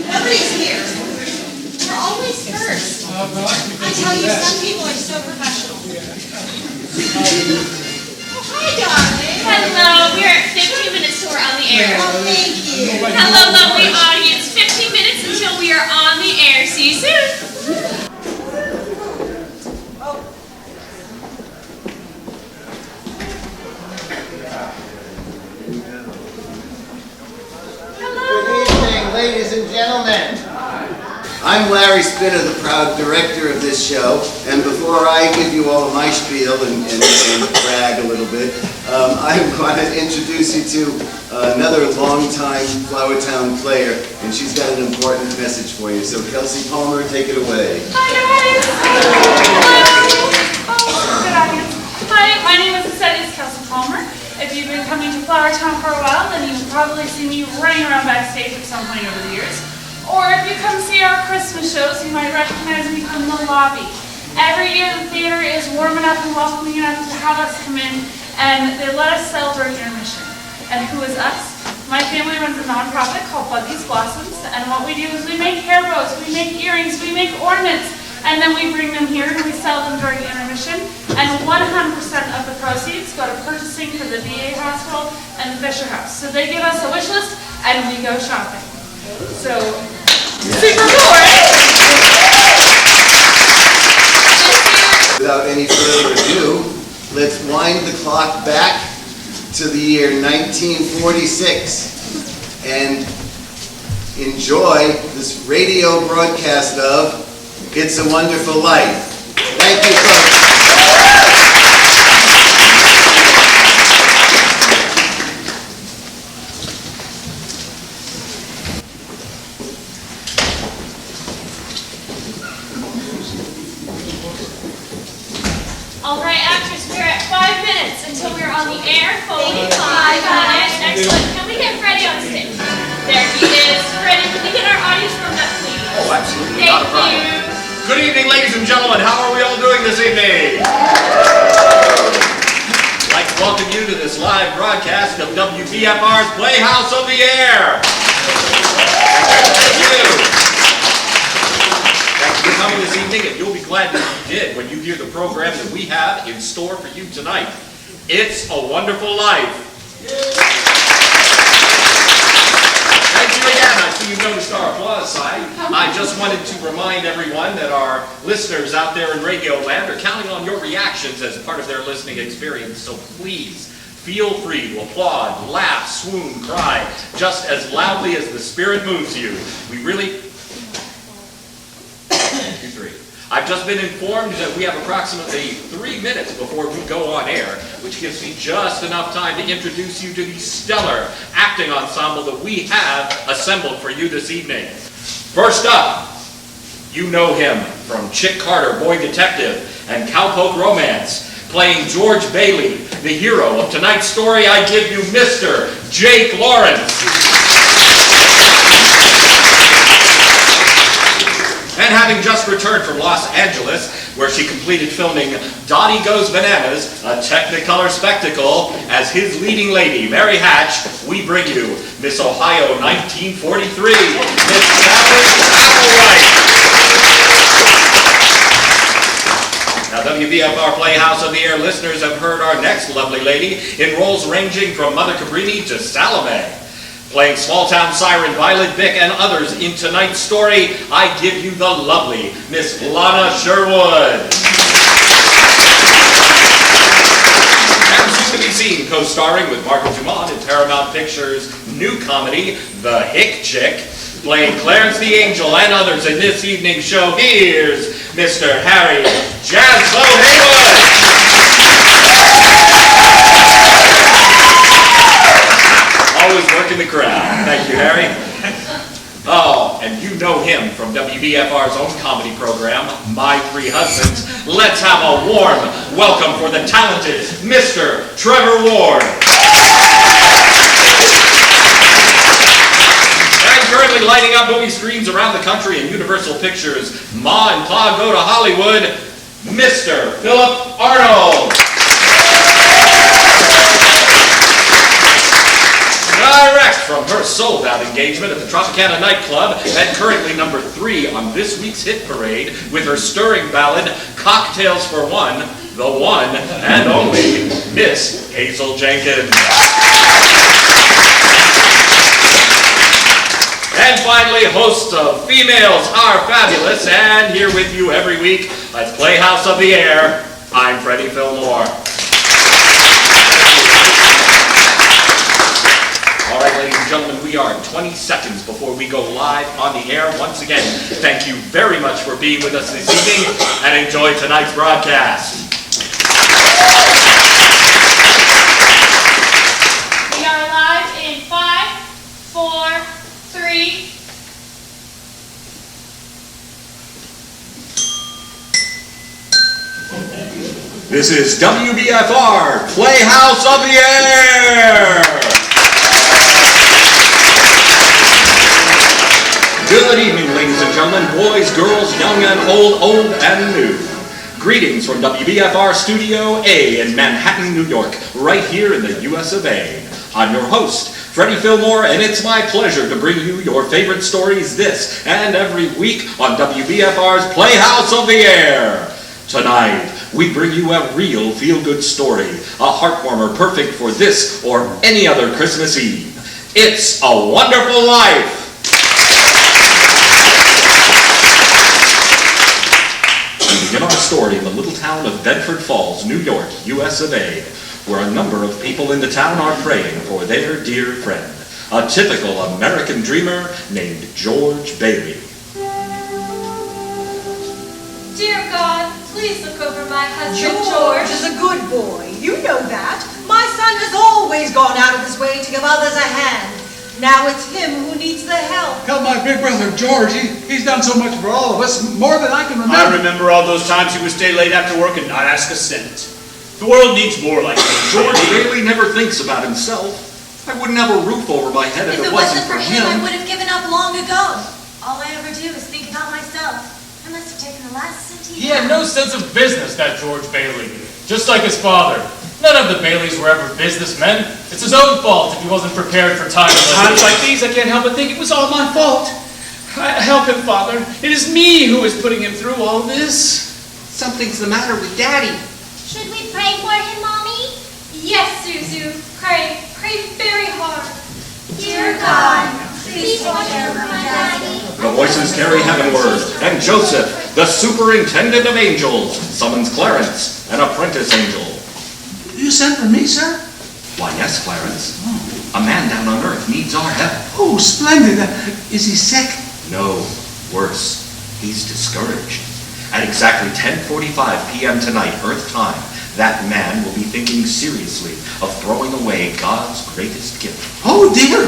Nobody's here. We're always first. I tell you, some people are so professional. Oh, hi, darling. Hello, we're at 15 minutes till we're on the air. Oh, thank you. Hello, lovely audience. 15 minutes until we are on the air. See you soon. Ladies and gentlemen, I'm Larry Spinner, the proud director of this show, and before I give you all my spiel and brag a little bit, I want to introduce you to another longtime Flowertown player, and she's got an important message for you. So Kelsey Palmer, take it away. Hi, guys. Hello. Oh, good audience. Hi, my name is Kelsey Palmer. If you've been coming to Flowertown for a while, then you've probably seen me running around backstage at some point over the years. Or if you come see our Christmas shows, you might recognize me from the lobby. Every year the theater is warm enough and welcoming enough to have us come in, and they let us celebrate intermission. And who is us? My family runs a nonprofit called Buggy's Blossoms, and what we do is we make hair bows, we make earrings, we make ornaments, and then we bring them here and we sell them during intermission. And 100% of the proceeds go to purchasing for the VA hospital and the Fisher House. So they give us a wish list and we go shopping. So, super cool, right? Without any further ado, let's wind the clock back to the year 1946 and enjoy this radio broadcast of It's a Wonderful Life. Thank you, folks. All right, actors, we're at 5 minutes until we're on the air. Foley, 5 minutes. Excellent. Can we get Freddie on stage? There he is. Freddie, can we get our audience warmed up, please? Oh, absolutely. Thank Not a problem. you. Good evening, ladies and gentlemen. How are we all doing this evening? I'd like to welcome you to this live broadcast of WBFR's Playhouse of the Air. Thank you. Thanks for coming this evening, and you'll be glad that you did when you hear the program that we have in store for you tonight. It's a Wonderful Life. Thank you again. I see you noticed our applause sign. I just wanted to remind everyone that our listeners out there in Radio Land are counting on your reactions as part of their listening experience. So please, feel free to applaud, laugh, swoon, cry, just as loudly as the spirit moves you. We really... 2, 3. I've just been informed that we have approximately 3 minutes before we go on air, which gives me just enough time to introduce you to the stellar acting ensemble that we have assembled for you this evening. First up, you know him from Chick Carter, Boy Detective, and Cowpoke Romance, playing George Bailey, the hero of tonight's story. I give you Mr. Jake Lawrence. And having just returned from Los Angeles, where she completed filming Dottie Goes Bananas, a Technicolor spectacle, as his leading lady, Mary Hatch, we bring you Miss Ohio 1943, Miss Sally Applewhite. Now, WBFR Playhouse of the Air listeners have heard our next lovely lady in roles ranging from Mother Cabrini to Salome. Playing small-town siren Violet Vick and others in tonight's story, I give you the lovely Miss Lana Sherwood. And soon to be seen co-starring with Margaret Dumont in Paramount Pictures' new comedy, The Hick Chick, playing Clarence the Angel and others in this evening's show, here's Mr. Harry Jazbo Haywood. Always working the crowd. Thank you, Harry. Oh, and you know him from WBFR WBFR's own comedy program, My Three Husbands, let's have a warm welcome for the talented Mr. Trevor Ward. And currently lighting up movie screens around the country in Universal Pictures, Ma and Pa Go to Hollywood, Mr. Philip Arnold. Direct from her sold-out engagement at the Tropicana nightclub, and currently number 3 on this week's hit parade with her stirring ballad, Cocktails for One, the one and only Miss Hazel Jenkins. And finally, host of Females Are Fabulous, and here with you every week as Playhouse of the Air, I'm Freddie Fillmore. All right, ladies and gentlemen, we are 20 seconds before we go live on the air. Once again, thank you very much for being with us this evening, and enjoy tonight's broadcast. We are live in 5, 4, 3. This is WBFR, Playhouse of the Air! Good evening, ladies and gentlemen, boys, girls, young and old and new. Greetings from WBFR Studio A in Manhattan, New York, right here in the US of A. I'm your host, Freddie Fillmore, and it's my pleasure to bring you your favorite stories this and every week on WBFR's Playhouse of the Air. Tonight, we bring you a real feel-good story, a heartwarmer perfect for this or any other Christmas Eve. It's A Wonderful Life. We begin our story in the little town of Bedford Falls, New York, US of A, where a number of people in the town are praying for their dear friend, a typical American dreamer named George Bailey. Dear God, please look over my husband, George is a good boy. You know that. My son has always gone out of his way to give others a hand. Now it's him who needs the help. Help my big brother, George. He's done so much for all of us, more than I can remember. I remember all those times he would stay late after work and not ask a cent. The world needs more like that. George Bailey never thinks about himself. I wouldn't have a roof over my head if it wasn't for him. I would have given up long ago. All I ever do is think about myself. I must have taken the last cent He had no sense of business, that George Bailey. Just like his father. None of the Baileys were ever businessmen. It's his own fault if he wasn't prepared for times like these. I can't help but think it was all my fault. Help him, Father. It is me who is putting him through all this. Something's the matter with Daddy. Should we pray for him, Mommy? Yes, Suzu. Pray. Pray very hard. Dear God, please watch over my daddy. The voices carry heavenward, and Joseph, the superintendent of angels, summons Clarence, an apprentice angel. You sent for me, sir? Why, yes, Clarence. A man down on Earth needs our help. Oh, splendid. Is he sick? No, worse. He's discouraged. At exactly 10:45 p.m. tonight, Earth time, that man will be thinking seriously of throwing away God's greatest gift. Oh, dear.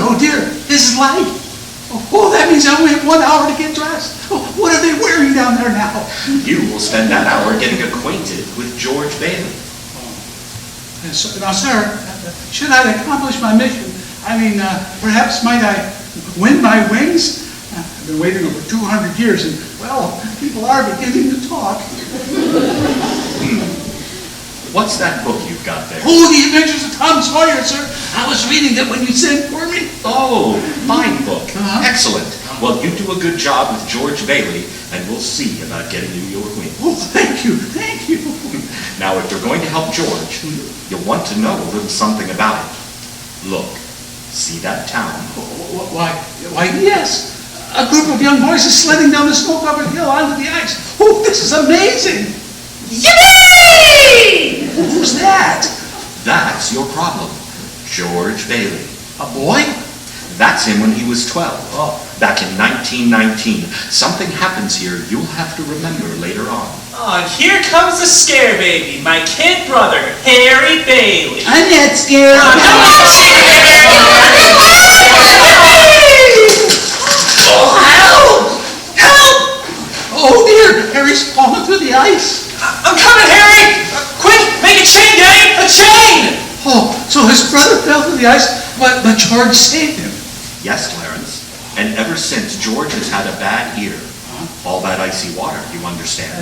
His life. Oh, that means I only have 1 hour to get dressed. Oh, what are they wearing down there now? You will spend that hour getting acquainted with George Bailey. Now, sir, should I accomplish my mission, perhaps might I win my wings? I've been waiting over 200 years, and, well, people are beginning to talk. What's that book you've got there? Oh, The Adventures of Tom Sawyer, sir. I was reading it when you sent for me. Oh, fine book. Uh-huh. Excellent. Well, you do a good job with George Bailey, and we'll see about getting you your wings. Oh, thank you. Now, if you're going to help George, you'll want to know a little something about it. Look, see that town? Why, yes. A group of young boys is sledding down the snow-covered hill onto the ice. Oh, this is amazing. Yippee! Who's that? That's your problem. George Bailey. A boy? That's him when he was 12. Back in 1919. Something happens here you'll have to remember later on. Oh, and here comes the scare baby, my kid brother, Harry Bailey. I'm not scared. Help! So his brother fell to the ice, but George saved him. Yes, Clarence. And ever since, George has had a bad ear. All that icy water, you understand?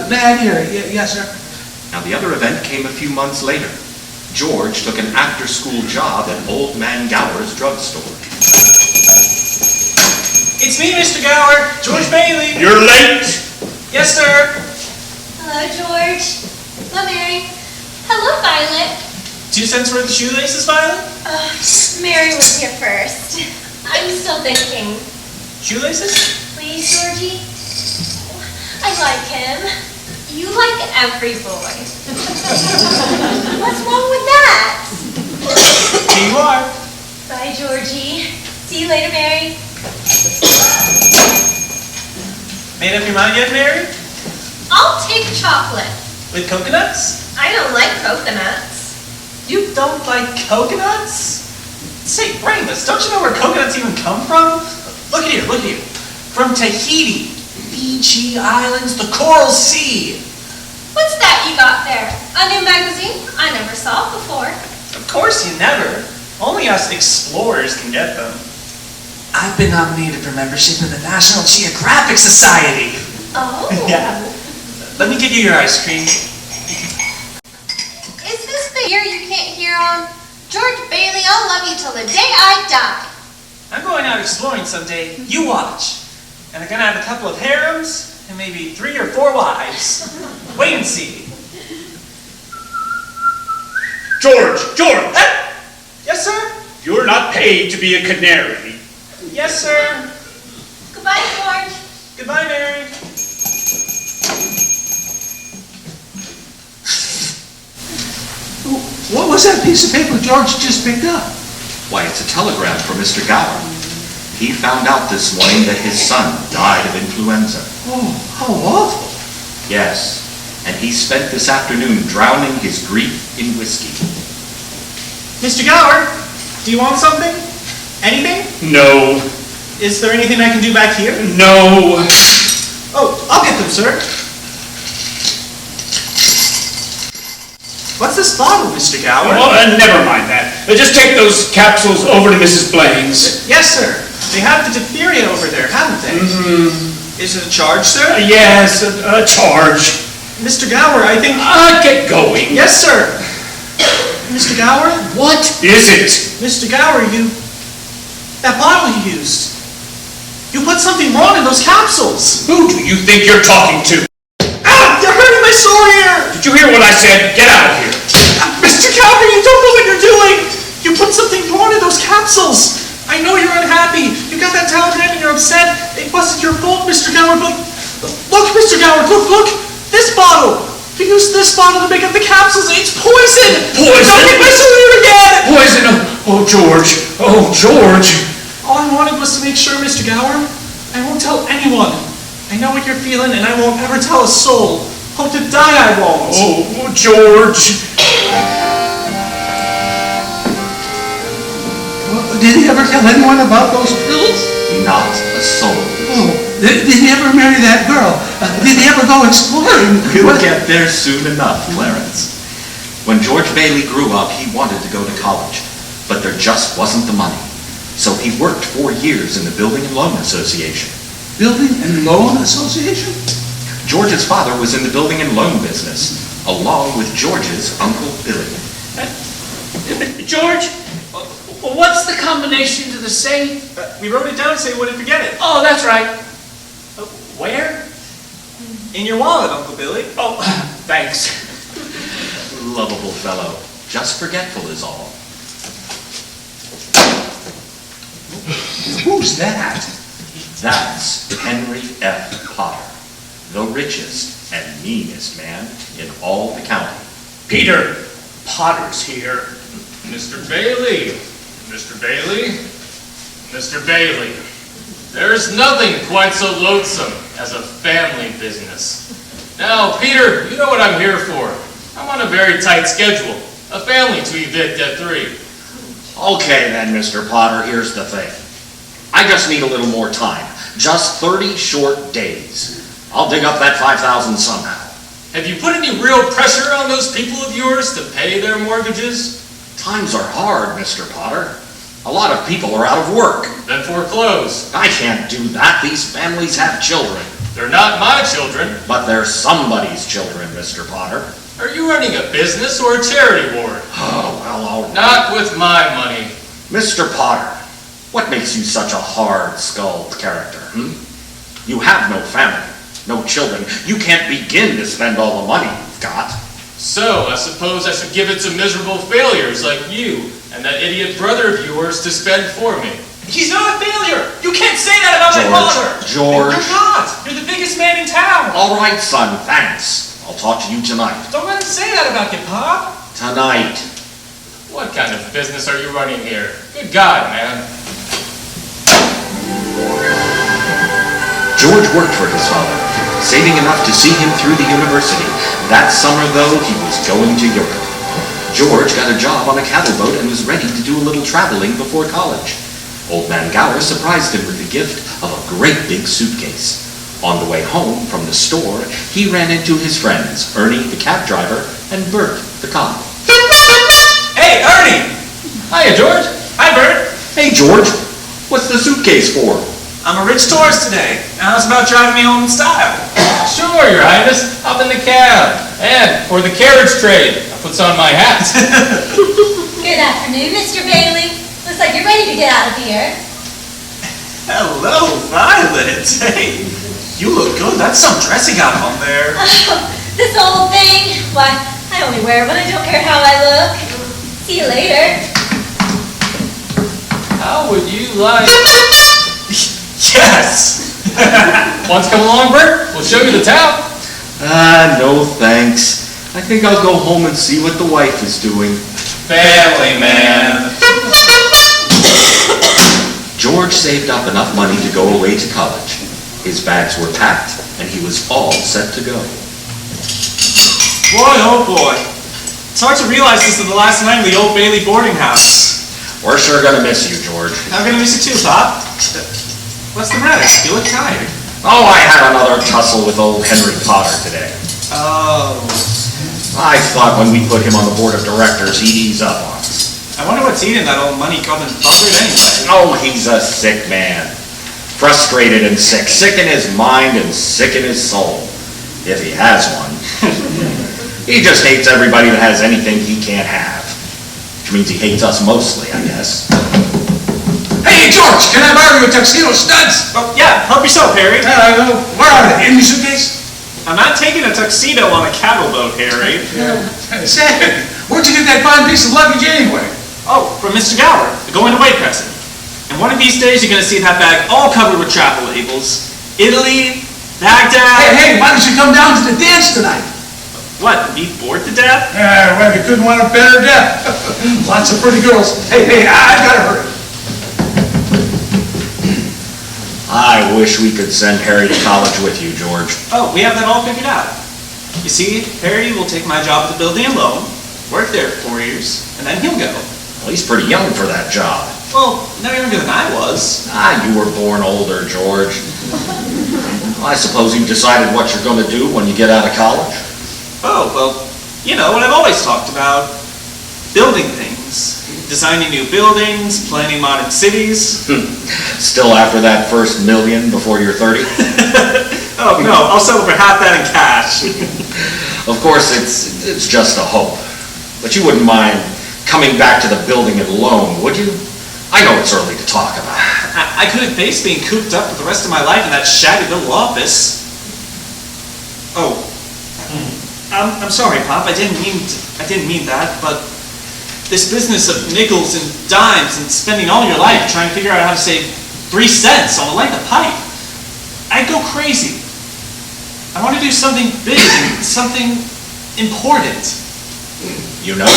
Bad ear, yes, sir. Now, the other event came a few months later. George took an after-school job at Old Man Gower's drugstore. It's me, Mr. Gower, George Bailey. You're late! Yes, sir. Hello, George. Hello, Mary. Hello, Violet. 2 cents worth of shoelaces, Violet? Mary was here first. I'm still thinking. Shoelaces? Please, Georgie. I like him. You like every boy. What's wrong with that? Here you are. Bye, Georgie. See you later, Mary. Made up your mind yet, Mary? I'll take chocolate. With coconuts? I don't like coconuts. You don't like coconuts? Say, brainless, don't you know where coconuts even come from? Look at here, look at here. From Tahiti, Fiji Islands, the Coral Sea. What's that you got there? A new magazine? I never saw it before. Of course you never. Only us explorers can get them. I've been nominated for membership in the National Geographic Society. Oh. Yeah. Let me give you your ice cream. Is this the year you can't hear on? George Bailey, I'll love you till the day I die. I'm going out exploring someday. You watch. And I'm gonna have a couple of harems and maybe 3 or 4 wives. Wait and see. George! Yes, sir? You're not paid to be a canary. Yes, sir. Goodbye, George. Goodbye, Mary. What was that piece of paper George just picked up? Why, it's a telegram from Mr. Gower. He found out this morning that his son died of influenza. Oh, how awful. Yes, and he spent this afternoon drowning his grief in whiskey. Mr. Gower, do you want something? Anything? No. Is there anything I can do back here? No. Oh, I'll get them, sir. What's this bottle, Mr. Gower? Oh, never mind that. Just take those capsules over to Mrs. Blaine's. Yes, sir. They have the diphtheria over there, haven't they? Mm-hmm. Is it a charge, sir? Yes, a charge. Mr. Gower, I think... Get going. Yes, sir. Mr. Gower? What is it? Mr. Gower, that bottle you used. You put something wrong in those capsules. Who do you think you're talking to? Ah! You're hurting my sore ear! Did you hear what I said? Get out of here. Mr. Gower, you don't know what you're doing! You put something wrong in those capsules! I know you're unhappy. You got that telegram and you're upset. It wasn't your fault, Mr. Gower, but... Look, Mr. Gower, look! This bottle! You used this bottle to make up the capsules. It's poison! Poison? Don't get my sore ear again! Poison? Oh, George. Oh, George. All I wanted was to make sure, Mr. Gower, I won't tell anyone. I know what you're feeling, and I won't ever tell a soul. Hope to die I won't. Oh, George. Did he ever tell anyone about those pills? Not a soul. Oh, did he ever marry that girl? Did he ever go exploring? We'll get there soon enough, Clarence. When George Bailey grew up, he wanted to go to college, but there just wasn't the money. So he worked 4 years in the Building and Loan Association. Building and Loan Association? George's father was in the building and loan business, along with George's Uncle Billy. George, what's the combination to the safe? We wrote it down so you wouldn't forget it. Oh, that's right. Where? In your wallet, Uncle Billy. Oh, thanks. Lovable fellow. Just forgetful is all. Who's that? That's Henry F. Potter, the richest and meanest man in all the county. Peter, Potter's here. Mr. Bailey. Mr. Bailey. Mr. Bailey. There's nothing quite so loathsome as a family business. Now, Peter, you know what I'm here for. I'm on a very tight schedule. A family to evict at 3. Okay then, Mr. Potter, here's the thing. I just need a little more time. Just 30 short days. I'll dig up that $5,000 somehow. Have you put any real pressure on those people of yours to pay their mortgages? Times are hard, Mr. Potter. A lot of people are out of work. Then foreclose. I can't do that. These families have children. They're not my children. But they're somebody's children, Mr. Potter. Are you running a business or a charity ward? Oh, well, all right. Not with my money. Mr. Potter, what makes you such a hard-skulled character, You have no family, no children. You can't begin to spend all the money you've got. So, I suppose I should give it to miserable failures like you and that idiot brother of yours to spend for me. He's not a failure! You can't say that about my father! George. You're not! You're the biggest man in town! All right, son, thanks. I'll talk to you tonight. Don't let him say that about you, Pop! Tonight. What kind of business are you running here? Good God, man. George worked for his father, saving enough to see him through the university. That summer, though, he was going to Europe. George got a job on a cattle boat and was ready to do a little traveling before college. Old Man Gower surprised him with the gift of a great big suitcase. On the way home from the store, he ran into his friends, Ernie, the cab driver, and Bert, the cop. Hey, Ernie! Hiya, George. Hi, Bert. Hey, George, what's the suitcase for? I'm a rich tourist today, and I was about driving me home in style. Sure, Your Highness. Hop in the cab. And for the carriage trade, I puts on my hat. Good afternoon, Mr. Bailey. Looks like you're ready to get out of here. Hello, Violet. Hey, you look good. That's some dress you got on there. Oh, this old thing. Why, I only wear it when I don't care how I look. See you later. How would you like... Yes! Want to come along, Bert? We'll show you the town. No thanks. I think I'll go home and see what the wife is doing. Family man. George saved up enough money to go away to college. His bags were packed, and he was all set to go. Boy, oh boy. It's hard to realize this is the last night of the old Bailey boarding house. We're sure gonna miss you, George. I'm gonna miss you too, Pop. What's the matter? You look tired. Oh, I had another tussle with old Henry Potter today. Oh. I thought when we put him on the board of directors, he'd ease up on us. I wonder what's eating that old money-grubbing buzzard anyway. Oh, he's a sick man. Frustrated and sick. Sick in his mind and sick in his soul. If he has one. He just hates everybody that has anything he can't have. Which means he hates us mostly, I guess. Hey, George, can I borrow your tuxedo studs? Oh, yeah, help yourself, Harry. Where are they? In your suitcase? I'm not taking a tuxedo on a cattle boat, Harry. Say, where'd you get that fine piece of luggage anyway? Oh, from Mr. Gower, the going-away present. And one of these days you're going to see that bag all covered with travel labels. Italy, Baghdad... Hey, why don't you come down to the dance tonight? What, be bored to death? Well, you couldn't want a better death. Lots of pretty girls. Hey, I've got to hurry. I wish we could send Harry to college with you, George. Oh, we have that all figured out. You see, Harry will take my job at the building alone, work there for 4 years, and then he'll go. Well, he's pretty young for that job. Well, no younger than I was. You were born older, George. I suppose you've decided what you're going to do when you get out of college? Oh, well, you know what I've always talked about. Building things. Designing new buildings, planning modern cities. Still after that first million before you're 30? Oh, no, I'll settle for half that in cash. Of course, it's just a hope. But you wouldn't mind coming back to the building alone, would you? I know it's early to talk about. I couldn't face being cooped up for the rest of my life in that shabby little office. Oh. I'm sorry, Pop. I didn't mean that, but this business of nickels and dimes and spending all your life trying to figure out how to save 3 cents on a length of pipe, I'd go crazy. I want to do something big and something important. You know,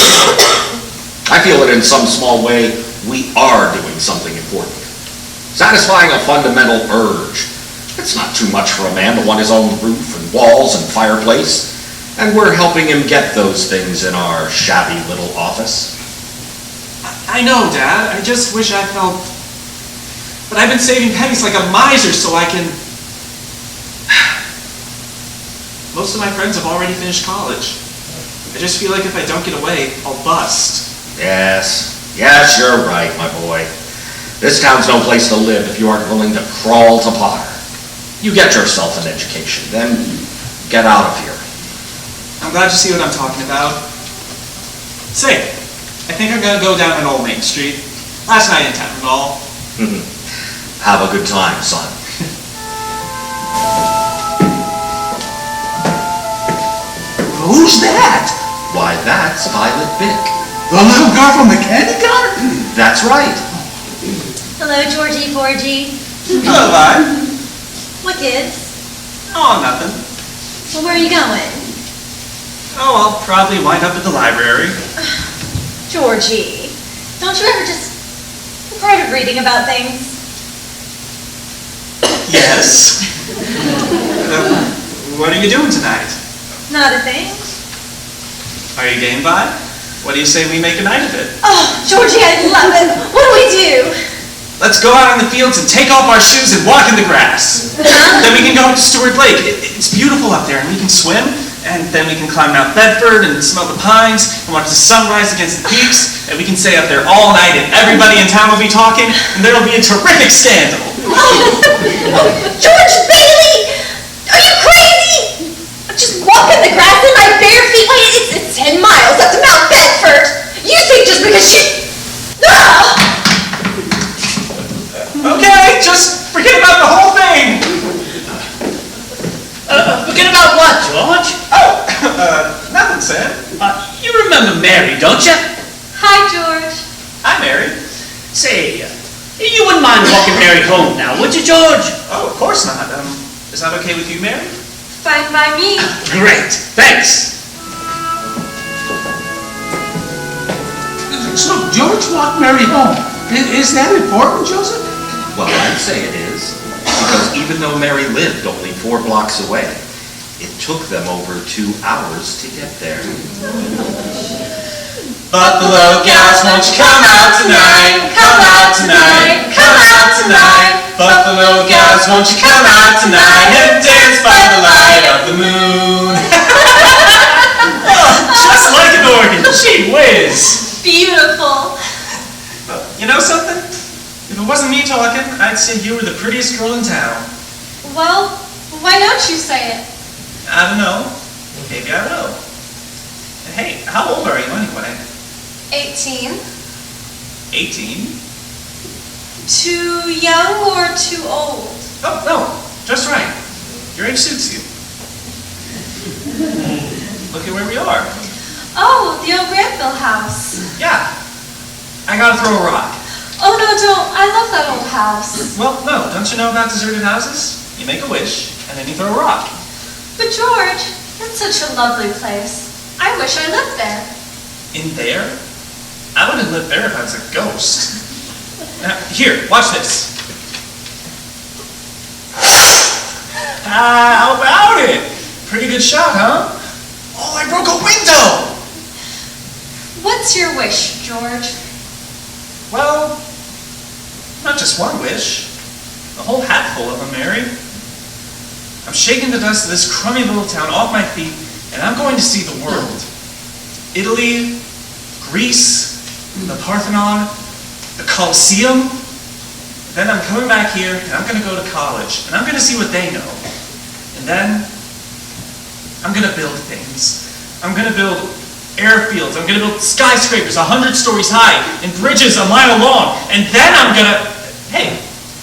I feel that in some small way, we are doing something important. Satisfying a fundamental urge. It's not too much for a man to want his own roof and walls and fireplace. And we're helping him get those things in our shabby little office. I know, Dad. I just wish I felt... But I've been saving pennies like a miser so I can... Most of my friends have already finished college. I just feel like if I don't get away, I'll bust. Yes, you're right, my boy. This town's no place to live if you aren't willing to crawl to Potter. You get yourself an education, then get out of here. I'm glad you see what I'm talking about. Say, I think I'm gonna go down an Old Main Street. Last night in town and all. Have a good time, son. Who's that? Why, that's Violet Bick. The little girl from the candy counter? That's right. Hello, Georgie Porgy. Hello, Vi. What gives? Oh, nothing. Well, where are you going? Oh, I'll probably wind up at the library. Georgie, don't you ever just get tired of reading about things? Yes. What are you doing tonight? Not a thing. Are you game, Vi? What do you say we make a night of it? Oh, Georgie, I love it. What do we do? Let's go out in the fields and take off our shoes and walk in the grass. Then we can go to Stewart Lake. It's beautiful up there, and we can swim. And then we can climb Mount Bedford and smell the pines and watch the sunrise against the peaks. And we can stay up there all night and everybody in town will be talking and there will be a terrific scandal. Oh, George Bailey! Are you crazy? Just walk in the grass in my bare feet. Wait, it's 10 miles up to Mount Bedford. You think just because she... Okay, just forget about the whole thing. Forget about what, George? Oh, nothing, Sam. You remember Mary, don't you? Hi, George. Hi, Mary. Say, you wouldn't mind walking Mary home now, would you, George? Oh, of course not. Is that okay with you, Mary? Fine by me. Great, thanks. So George walked Mary home. Is that important, Joseph? Well, I'd say it is. Because even though Mary lived only 4 blocks away, it took them over 2 hours to get there. Buffalo gals, won't you come out tonight? Come out tonight, come out tonight. Buffalo gals, won't you come out tonight and dance by the light of the moon? Oh, just like an organ, gee whiz. Beautiful. You know something? If it wasn't me talking, I'd say you were the prettiest girl in town. Well, why don't you say it? I don't know. Maybe I will. And hey, how old are you anyway? 18. 18? Too young or too old? Oh, no, just right. Your age suits you. Look at where we are. Oh, the old Granville house. Yeah. I gotta throw a rock. Oh, no, don't. I love that old house. Well, no, don't you know about deserted houses? You make a wish, and then you throw a rock. But George, that's such a lovely place. I wish I lived there. In there? I wouldn't live there if I was a ghost. Now, here, watch this. How about it? Pretty good shot, huh? Oh, I broke a window! What's your wish, George? Well, not just one wish. A whole hatful of them, Mary. I'm shaking the dust of this crummy little town off my feet, and I'm going to see the world. Italy, Greece, the Parthenon, the Colosseum. Then I'm coming back here, and I'm going to go to college, and I'm going to see what they know. And then, I'm going to build things. I'm going to build airfields. I'm going to build skyscrapers 100 stories high and bridges a mile long. And then I'm going to... Hey,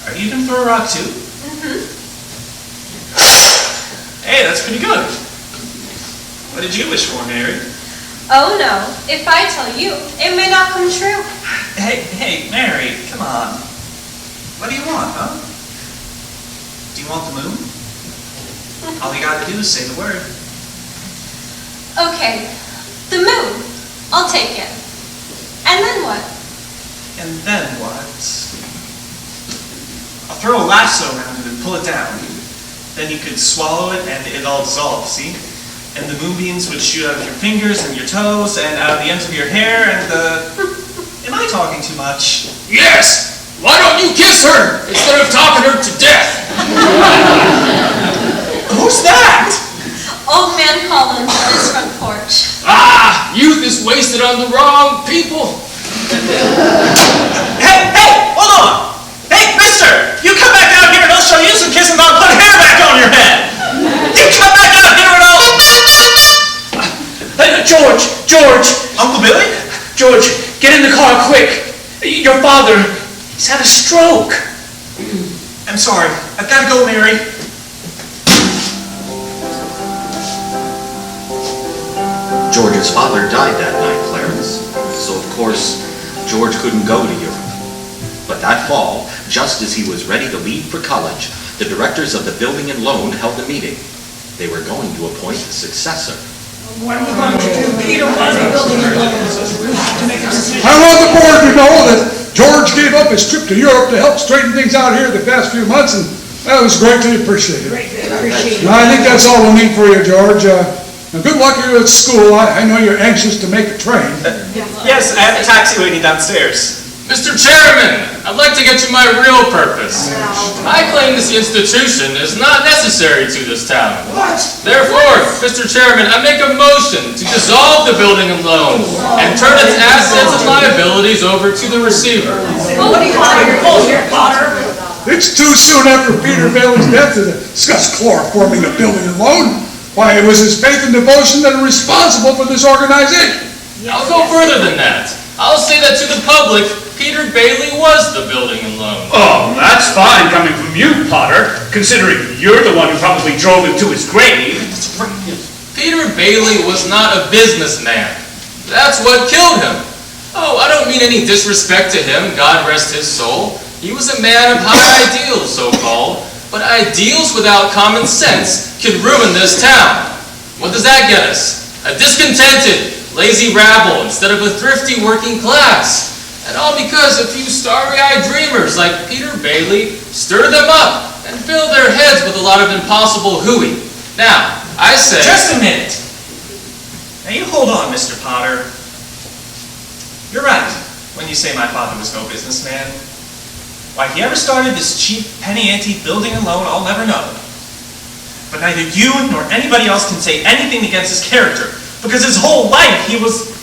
are you going to throw a rock too? Mm-hmm. Hey, that's pretty good. What did you wish for, Mary? Oh, no. If I tell you, it may not come true. Hey, Mary, come on. What do you want, huh? Do you want the moon? All you gotta do is say the word. Okay. The moon. I'll take it. And then what? And then what? I'll throw a lasso around it and pull it down. Then you could swallow it and it all dissolves, see? And the moonbeams would shoot out of your fingers and your toes and out of the ends of your hair and Am I talking too much? Yes! Why don't you kiss her instead of talking her to death? Who's that? Old man Collins on his front porch. Ah, youth is wasted on the wrong people. Hey, hold on! Hey, mister! You come back out here and I'll show you some kissing and I'll put hair back on your head! You come back out here and I'll... George! Uncle Billy? George, get in the car quick. Your father, he's had a stroke. I'm sorry. I've got to go, Mary. George's father died that night, Clarence. So, of course, George couldn't go to Europe. But that fall, just as he was ready to leave for college, the directors of the building and loan held a meeting. They were going to appoint a successor. I want the board to know that George gave up his trip to Europe to help straighten things out here the past few months, and that was greatly appreciated. I think that's all we'll need for you, George. Now, good luck here at school. I know you're anxious to make the train. Yes, I have a taxi waiting downstairs. Mr. Chairman, I'd like to get to my real purpose. I claim this institution is not necessary to this town. Therefore, Mr. Chairman, I make a motion to dissolve the building and loan and turn its assets and liabilities over to the receiver. It's too soon after Peter Bailey's death to discuss chloroforming the building and loan. Why, it was his faith and devotion that are responsible for this organization. I'll go further than that. I'll say that to the public, Peter Bailey was the building and loan. Oh, that's fine coming from you, Potter, considering you're the one who probably drove him to his grave. Peter Bailey was not a businessman. That's what killed him. Oh, I don't mean any disrespect to him, God rest his soul. He was a man of high ideals, so-called, but ideals without common sense can ruin this town. What does that get us? A discontented, lazy rabble instead of a thrifty working class. And all because a few starry-eyed dreamers like Peter Bailey stir them up and fill their heads with a lot of impossible hooey. Now, I say... Just a minute. Now you hold on, Mr. Potter. You're right when you say my father was no businessman. Why he ever started this cheap penny-ante building and loan, I'll never know. But neither you nor anybody else can say anything against his character, because his whole life he was...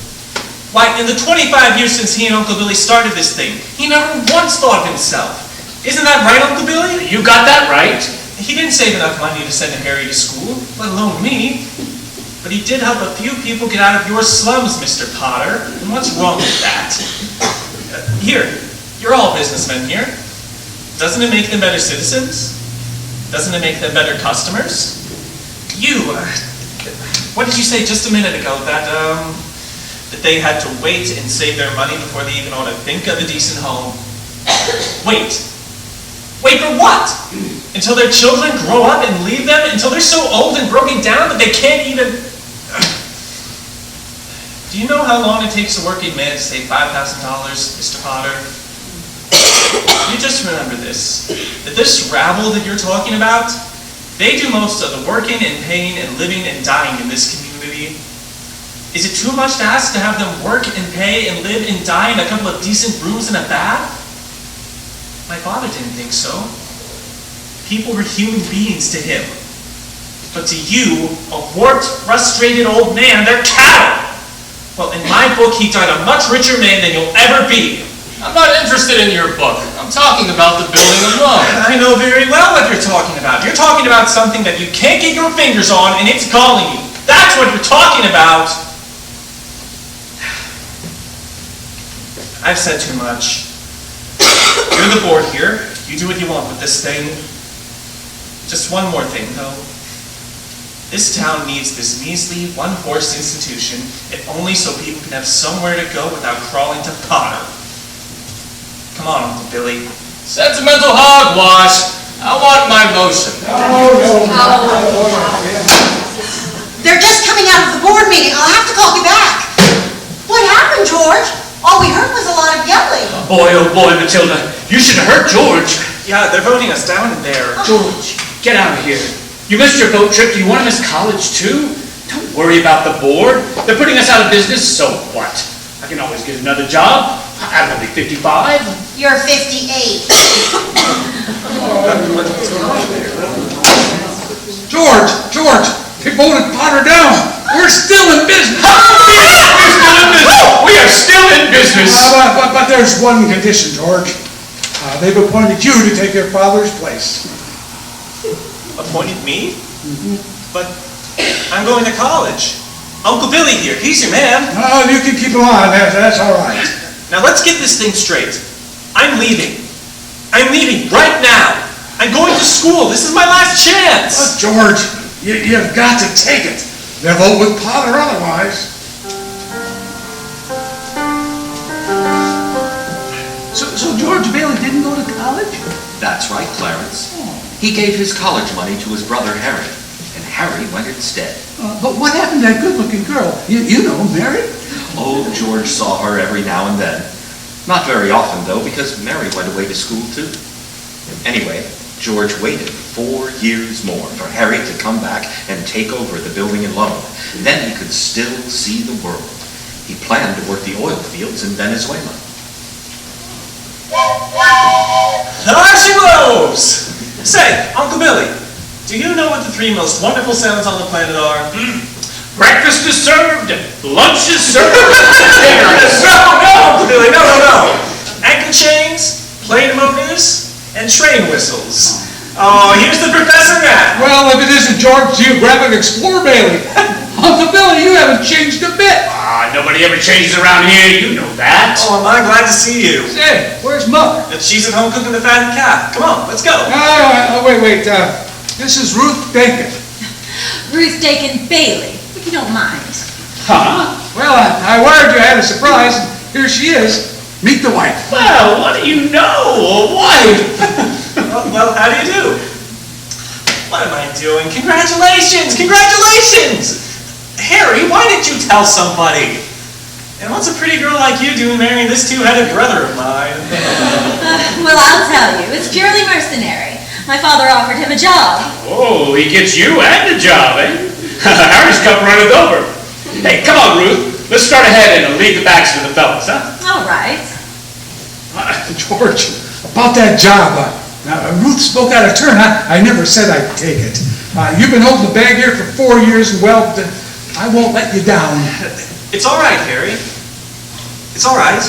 Why, in the 25 years since he and Uncle Billy started this thing, he never once thought of himself. Isn't that right, Uncle Billy? You got that right. He didn't save enough money to send Harry to school, let alone me. But he did help a few people get out of your slums, Mr. Potter. And what's wrong with that? Here, you're all businessmen here. Doesn't it make them better citizens? Doesn't it make them better customers? You, what did you say just a minute ago? That they had to wait and save their money before they even ought to think of a decent home. Wait. Wait for what? Until their children grow up and leave them? Until they're so old and broken down that they can't even... Do you know how long it takes a working man to save $5,000, Mr. Potter? You just remember this. That this rabble that you're talking about, they do most of the working and paying and living and dying in this community. Is it too much to ask to have them work and pay and live and die in a couple of decent rooms and a bath? My father didn't think so. People were human beings to him. But to you, a warped, frustrated old man, they're cattle! Well, in my book, he died a much richer man than you'll ever be. I'm not interested in your book. I'm talking about the building and loan. I know very well what you're talking about. You're talking about something that you can't get your fingers on, and it's galling you. That's what you're talking about. I've said too much. You're the board here. You do what you want with this thing. Just one more thing, though. This town needs this measly, one-horse institution, if only so people can have somewhere to go without crawling to Potter. Come on, Uncle Billy. Sentimental hogwash. I want my motion. They're just coming out of the board meeting. I'll have to call you back. What happened, George? All we heard was a lot of yelling. Oh boy, Matilda, you should have hurt George. Yeah, they're voting us down in there. George, get out of here. You missed your boat trip. Do you want to miss college too? Don't worry about the board. They're putting us out of business, so what? I can always get another job. I'm only 55. You're 58. George, they voted Potter down. We're still in business. We're still in business. We We are still in business. But there's one condition, George. They've appointed you to take your father's place. Appointed me? But I'm going to college. Uncle Billy here, he's your man. Oh, you can keep him on, that's all right. Now let's get this thing straight. I'm leaving. I'm leaving right now. I'm going to school. This is my last chance. George, you've got to take it. They'll vote with pot or otherwise. So George Bailey didn't go to college? That's right, Clarence. He gave his college money to his brother Harry, and Harry went instead. But what happened to that good-looking girl? You know, Mary? Oh, George saw her every now and then. Not very often, though, because Mary went away to school, too. Anyway, George waited 4 years more for Harry to come back and take over the building and loan. Then he could still see the world. He planned to work the oil fields in Venezuela. There she blows! Say, Uncle Billy, do you know what the 3 most wonderful sounds on the planet are? Breakfast is served, lunch is served, dinner is served. No, Uncle Billy, no. Ankle chains, plane motors, and train whistles. Oh, here's the professor now. Well, if it isn't George Geographic Explorer Bailey. Uncle Billy, you haven't changed a bit. Nobody ever changes around here, you know that. Oh, am I glad to see you. Say, where's Mother? She's at home cooking the fatted calf. Come on, let's go. Wait. This is Ruth Dakin. Ruth Dakin Bailey, if you don't mind. Huh? Well, I wired you I had a surprise. Here she is. Meet the wife. Well, what do you know? A wife? Well, how do you do? What am I doing? Congratulations! Harry, why didn't you tell somebody? And what's a pretty girl like you doing marrying this two-headed brother of mine? Well, I'll tell you. It's purely mercenary. My father offered him a job. Oh, he gets you and a job, eh? Harry's cup runneth over. Hey, come on, Ruth. Let's start ahead and leave the bags to the fellas, huh? All right. George, about that job, now, Ruth spoke out of turn. I never said I'd take it. You've been holding the bag here for 4 years, and well, I won't let you down. It's all right, Harry. It's all right.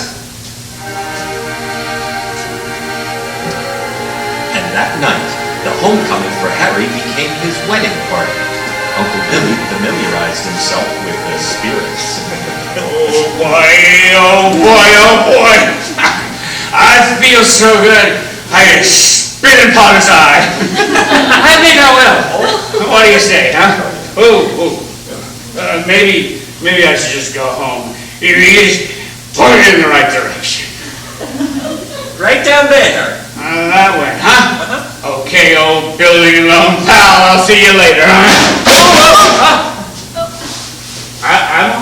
And that night, the homecoming for Harry became his wedding party. Uncle Billy familiarized himself with the spirits. Oh boy. I feel so good. I can spit in Potter's eye. I think I will. What do you say, huh? Maybe I should just go home. You just point it in the right direction. Right down there. That way, huh? Okay, old building and loan pal. I'll see you later, huh? I'm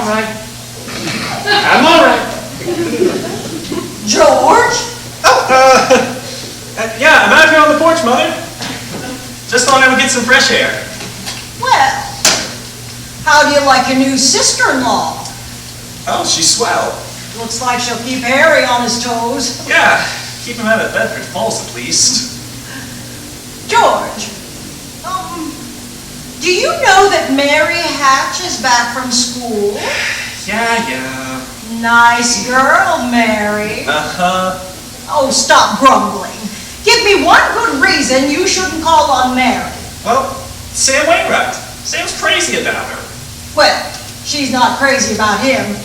all right. George? Yeah, I'm out here on the porch, Mother. Just thought I would get some fresh air. Well, how do you like your new sister-in-law? Oh, she's swell. Looks like she'll keep Harry on his toes. Yeah, keep him out of Bedford Falls at least. George, do you know that Mary Hatch is back from school? Yeah. Nice girl, Mary. Uh-huh. Oh, stop grumbling. Give me one good reason you shouldn't call on Mary. Well, Sam Wainwright. Sam's crazy about her. Well, she's not crazy about him.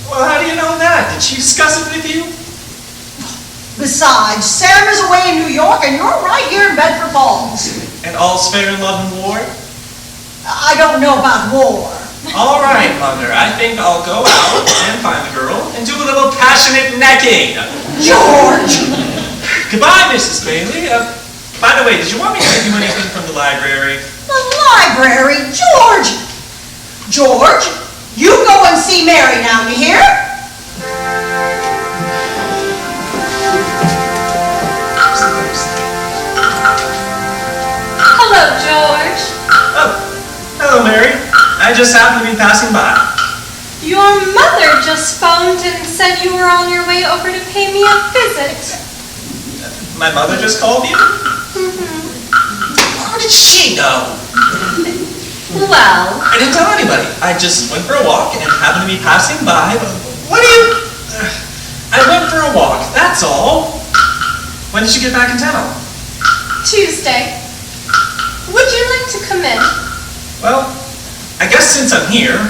Well, how do you know that? Did she discuss it with you? Besides, Sam is away in New York and you're right here in Bedford Falls. And all's fair in love and war? I don't know about war. All right, Mother. I think I'll go out and find the girl and do a little passionate necking. George! Goodbye, Mrs. Bailey. By the way, did you want me to give you anything from the library? The library? George! George, you go and see Mary now, you hear? Hello, George. Oh, hello, Mary. I just happened to be passing by. Your mother just phoned and said you were on your way over to pay me a visit. My mother just called you? How did she know? Well, I didn't tell anybody. I just went for a walk and happened to be passing by. What do you... I went for a walk, that's all. When did you get back in town? Tuesday. Would you like to come in? Well, I guess since I'm here...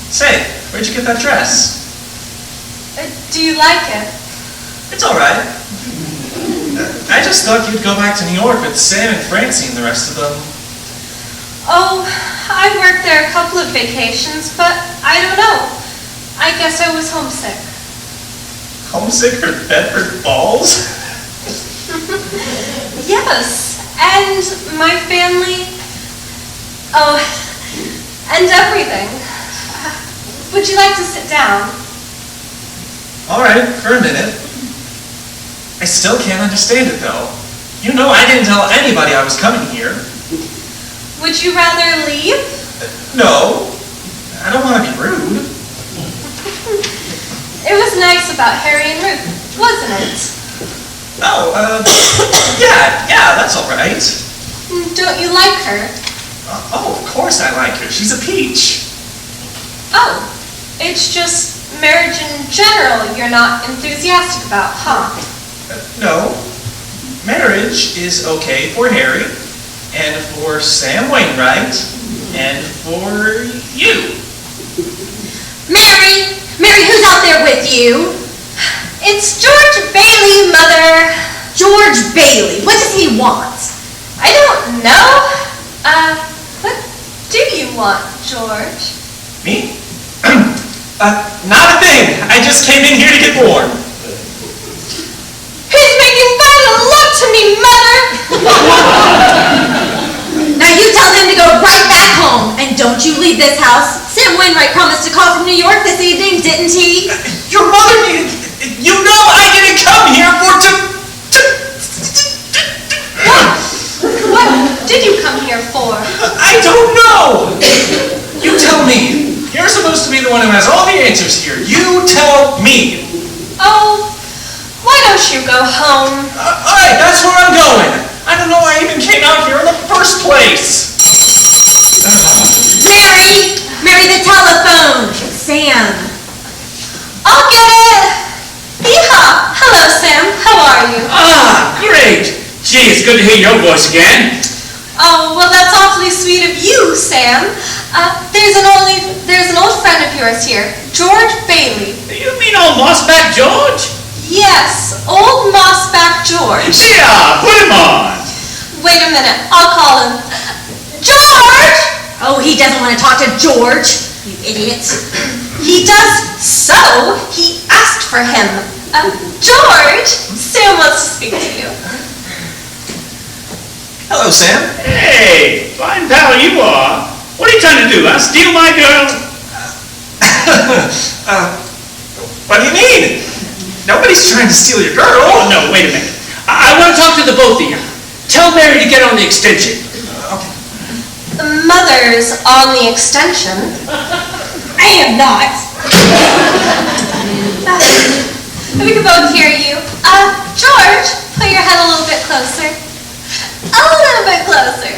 Say, where'd you get that dress? Do you like it? It's alright. I just thought you'd go back to New York with Sam and Francie and the rest of them. Oh, I worked there a couple of vacations, but I don't know. I guess I was homesick. Homesick for Bedford Falls? Yes, and my family. Oh, and everything. Would you like to sit down? Alright, for a minute. I still can't understand it though. You know I didn't tell anybody I was coming here. Would you rather leave? No, I don't want to be rude. It was nice about Harry and Ruth, wasn't it? Oh, yeah, that's alright. Don't you like her? Oh, of course I like her. She's a peach. Oh, it's just marriage in general you're not enthusiastic about, huh? No. Marriage is okay for Harry, and for Sam Wainwright, and for you. Mary! Mary, who's out there with you? It's George Bailey, Mother. George Bailey? What does he want? I don't know. What do you want, George? Me? Not a thing. I just came in here to get warm. He's making violent love to me, Mother! Now you tell him to go right back home, and don't you leave this house. Sam Wainwright promised to call from New York this evening, didn't he? Your mother needed... You know I didn't come here for What did you come here for? I don't know! You tell me. You're supposed to be the one who has all the answers here. You tell me. Oh, why don't you go home? Alright, that's where I'm going. I don't know why I even came out here in the first place. Mary! Mary, the telephone! Sam. I'll get it! Yeehaw! Hello, Sam. How are you? Ah, great. Gee, it's good to hear your voice again. Oh, well, that's awfully sweet of you, Sam. There's an old friend of yours here, George Bailey. You mean old Mossback George? Yes, old Mossback George. Yeah, put him on. Wait a minute, I'll call him. George! Oh, he doesn't want to talk to George, you idiot. He does so. He asked for him. George, Sam wants to speak to you. Hello, Sam. Hey, fine pal you are. What are you trying to do, huh? Steal my girl? What do you mean? Nobody's trying to steal your girl. Oh, no, wait a minute. I want to talk to the both of you. Tell Mary to get on the extension. Okay. Mother's on the extension. I am not. We can both hear you. George, put your head a little bit closer. A little bit closer.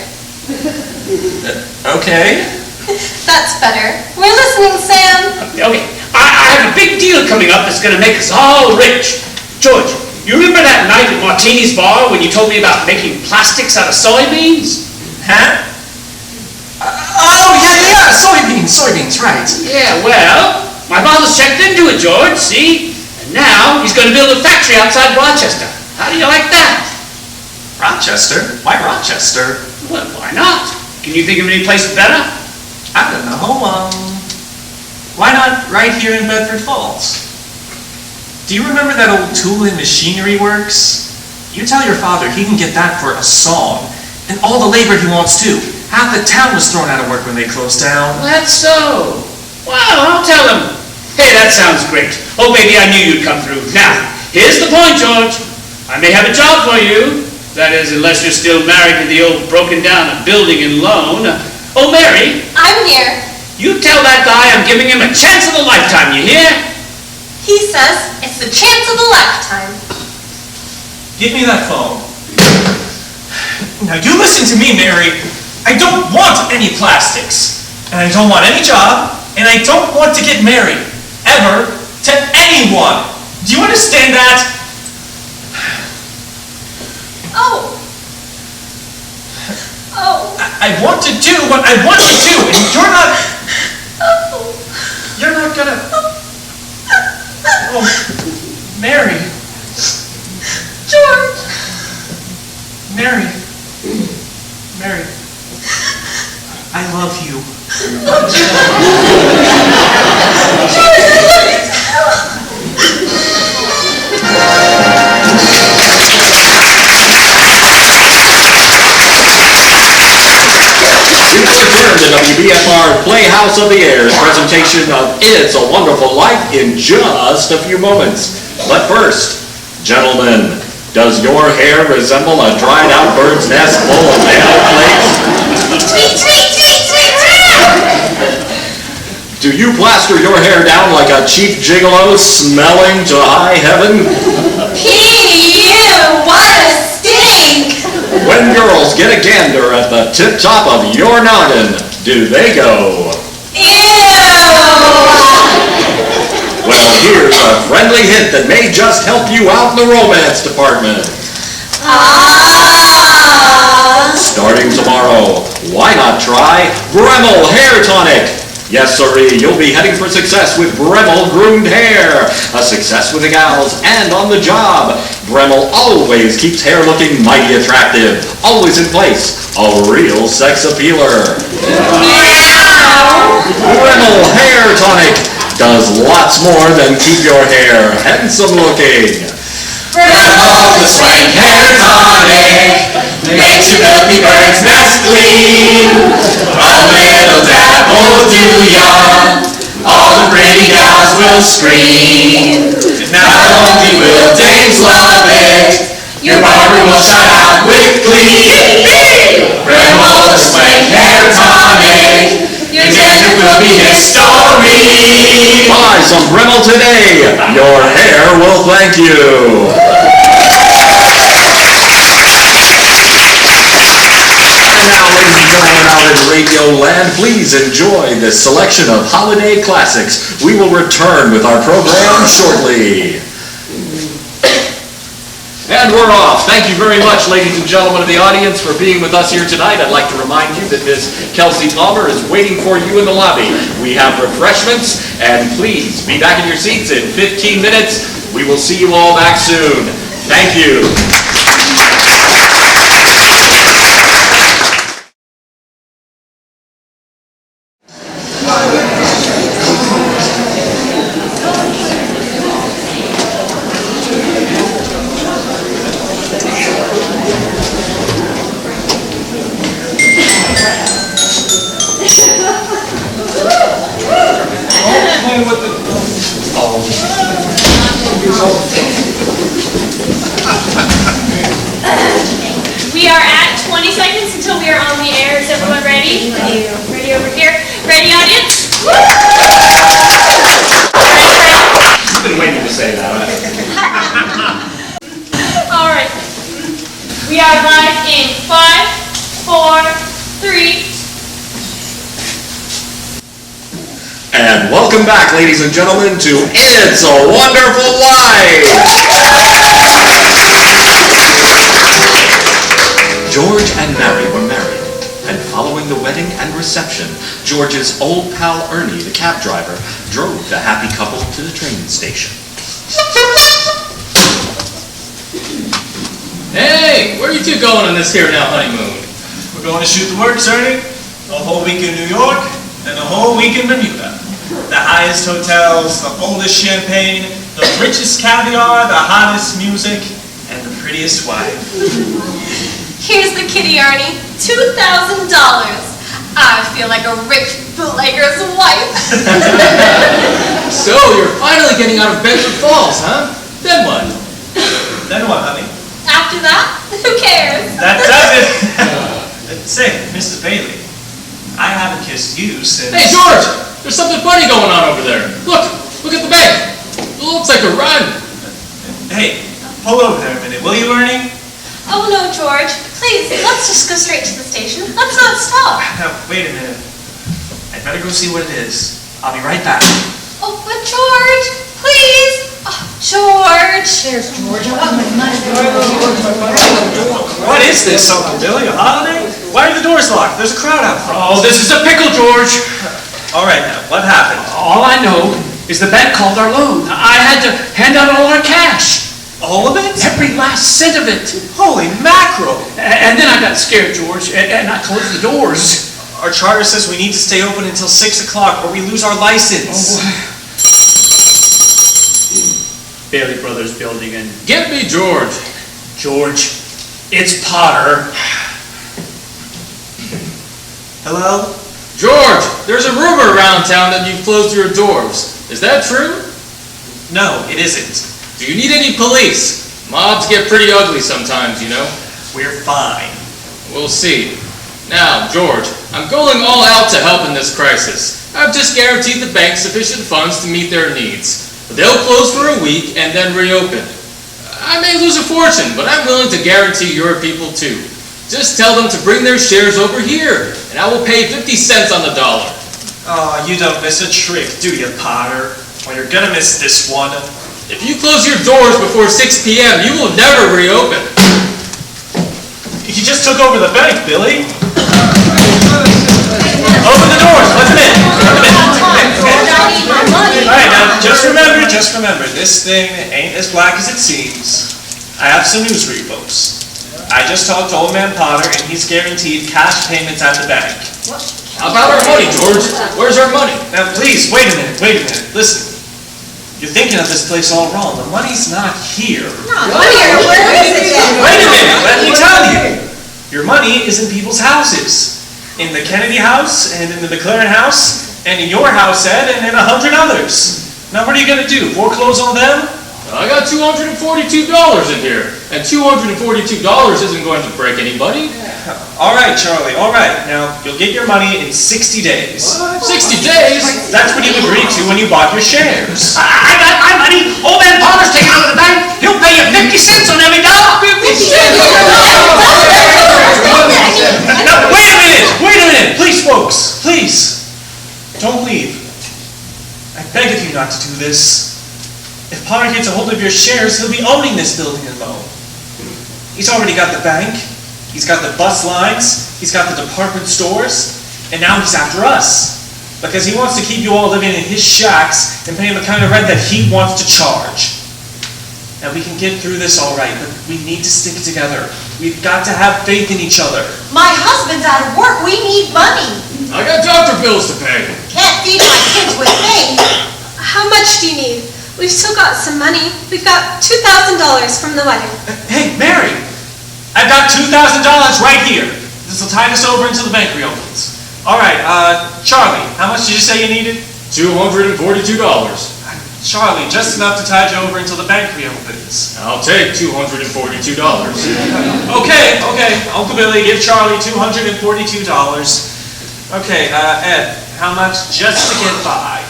Okay. That's better. We're listening, Sam. Okay, I have a big deal coming up that's going to make us all rich. George, you remember that night at Martini's bar when you told me about making plastics out of soybeans? Huh? Oh, yeah, soybeans, right. Yeah, well, my father's checked into it, George, see? And now he's going to build a factory outside Rochester. How do you like that? Rochester? Why Rochester? Well, why not? Can you think of any place better? I don't know, why not right here in Bedford Falls? Do you remember that old tool and machinery works? You tell your father he can get that for a song, and all the labor he wants too. Half the town was thrown out of work when they closed down. That's so. Well, I'll tell him. Hey, that sounds great. Oh, baby, I knew you'd come through. Now, here's the point, George. I may have a job for you. That is, unless you're still married to the old broken-down building and loan. Oh, Mary. I'm here. You tell that guy I'm giving him a chance of a lifetime, you hear? He says it's the chance of a lifetime. Give me that phone. Now you listen to me, Mary. I don't want any plastics. And I don't want any job. and I don't want to get married, ever, to anyone. Do you understand that? Oh. I want to do what I want to do, and you're not... Oh. You're not gonna... Oh, Mary. George. Mary. Mary. I love you. The WBFR Playhouse of the Air's presentation of It's a Wonderful Life in just a few moments. But first, gentlemen, does your hair resemble a dried out bird's nest full of nail flakes? Tweet, tweet, tweet, tweet, tweet! Do you plaster your hair down like a cheap gigolo smelling to high heaven? Ew, what a stink! When girls get a gander at the tip top of your noggin, do they go? Ew! Well, here's a friendly hint that may just help you out in the romance department. Starting tomorrow, why not try Bremel Hair Tonic? Yes, sirree, you'll be heading for success with Bremel Groomed Hair. A success with the gals and on the job. Bremel always keeps hair looking mighty attractive. Always in place. A real sex appealer. Bremel Hair Tonic does lots more than keep your hair handsome looking. Bremel the Swank Hair Tonic makes your filthy bird's nest clean. A little dab will do ya. All the pretty gals will scream. Not only will dames love it, your barber will shout out with glee. Bremel the Swank Hair Tonic, your dandruff will be history. Buy some Bremel today. Your hair will thank you. And now, ladies and gentlemen, out in Radio Land, please enjoy this selection of holiday classics. We will return with our program shortly. And we're off. Thank you very much, ladies and gentlemen of the audience, for being with us here tonight. I'd like to remind you that Miss Kelsey Palmer is waiting for you in the lobby. We have refreshments, and please be back in your seats in 15 minutes. We will see you all back soon. Thank you. We are at 20 seconds until we are on the air. Is everyone ready? Ready over here? Ready, audience? You've been waiting to say that. All right. We are live in 5, 4, 3. And welcome back, ladies and gentlemen, to It's a Wonderful Life! George and Mary were married, and following the wedding and reception, George's old pal Ernie, the cab driver, drove the happy couple to the train station. Hey, where are you two going on this here now honeymoon? We're going to shoot the works, Ernie. The whole week in New York and the whole week in Bermuda. The highest hotels, the oldest champagne, the richest caviar, the hottest music, and the prettiest wife. Here's the kitty, Arnie. $2,000. I feel like a rich bootlegger's wife. So, you're finally getting out of Bedford Falls, huh? Then what? Then what, honey? After that, who cares? That does it. Say, Mrs. Bailey, I haven't kissed you since... Hey, George! There's something funny going on over there. Look at the bank. It looks like a run. Hey, pull over there a minute, will you, Ernie? Oh no, George. Please, let's just go straight to the station. Let's not stop. Now, wait a minute. I'd better go see what it is. I'll be right back. Oh, but George, please. Oh, George. There's George. I want my money. What is this, Uncle Billy? A holiday? Why are the doors locked? There's a crowd out front. Oh, this is a pickle, George. All right, now, what happened? All I know is the bank called our loan. I had to hand out all our cash. All of it? Every last cent of it. Holy mackerel! And then I got scared, George, and I closed the doors. Our charter says we need to stay open until 6 o'clock or we lose our license. Bailey Brothers Building and... Get me George. George, it's Potter. Hello? George, there's a rumor around town that you've closed your doors. Is that true? No, it isn't. Do you need any police? Mobs get pretty ugly sometimes, you know. We're fine. We'll see. Now, George, I'm going all out to help in this crisis. I've just guaranteed the bank sufficient funds to meet their needs. They'll close for a week and then reopen. I may lose a fortune, but I'm willing to guarantee your people too. Just tell them to bring their shares over here, and I will pay 50 cents on the dollar. Oh, you don't miss a trick, do you, Potter? Well, you're gonna miss this one. If you close your doors before 6 p.m., you will never reopen. You just took over the bank, Billy. Open the doors, let them in. Let them in. All right, now, just remember, this thing ain't as black as it seems. I have some news for you folks. I just talked to old man Potter, and he's guaranteed cash payments at the bank. How about our money, George? Where's our money? Now, please, wait a minute. Listen. You're thinking of this place all wrong. The money's not here. Where is it then? Wait a minute, let me tell you. Your money is in people's houses. In the Kennedy house, and in the McLaren house, and in your house, Ed, and in 100 others. Now, what are you going to do? Foreclose on them? I got $242 in here, and $242 isn't going to break anybody. All right, Charlie, all right. Now, you'll get your money in 60 days. 60 days? That's what you agreed to when you bought your shares. I got my money. Old man Potter's taking out of the bank. He'll pay you 50 cents on every dollar. 50 cents? Now, wait a minute. Please, folks, please. Don't leave. I beg of you not to do this. If Potter gets a hold of your shares, he'll be owning this building alone. He's already got the bank, he's got the bus lines, he's got the department stores, and now he's after us. Because he wants to keep you all living in his shacks and paying the kind of rent that he wants to charge. Now, we can get through this all right, but we need to stick together. We've got to have faith in each other. My husband's out of work. We need money. I got doctor bills to pay. Can't feed my kids with faith. How much do you need? We've still got some money. We've got $2,000 from the wedding. Hey, Mary, I've got $2,000 right here. This will tide us over until the bank reopens. All right, Charlie, how much did you say you needed? $242. Charlie, just enough to tide you over until the bank reopens. I'll take $242. Okay. Uncle Billy, give Charlie $242. Okay, Ed, how much just to get by?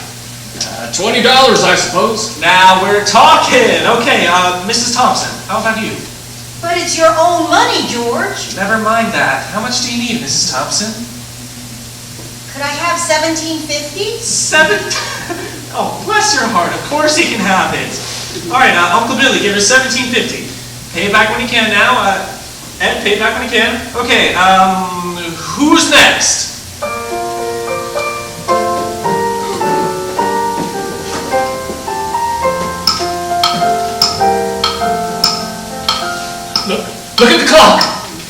$20, I suppose. Now we're talking. Okay, Mrs. Thompson, how about you? But it's your own money, George. Never mind that. How much do you need, Mrs. Thompson? Could I have $17.50? Oh, bless your heart. Of course he can have it. All right, Uncle Billy, give her $17.50. Pay it back when you can now. Ed, pay it back when you can. Okay, who's next? Look at the clock.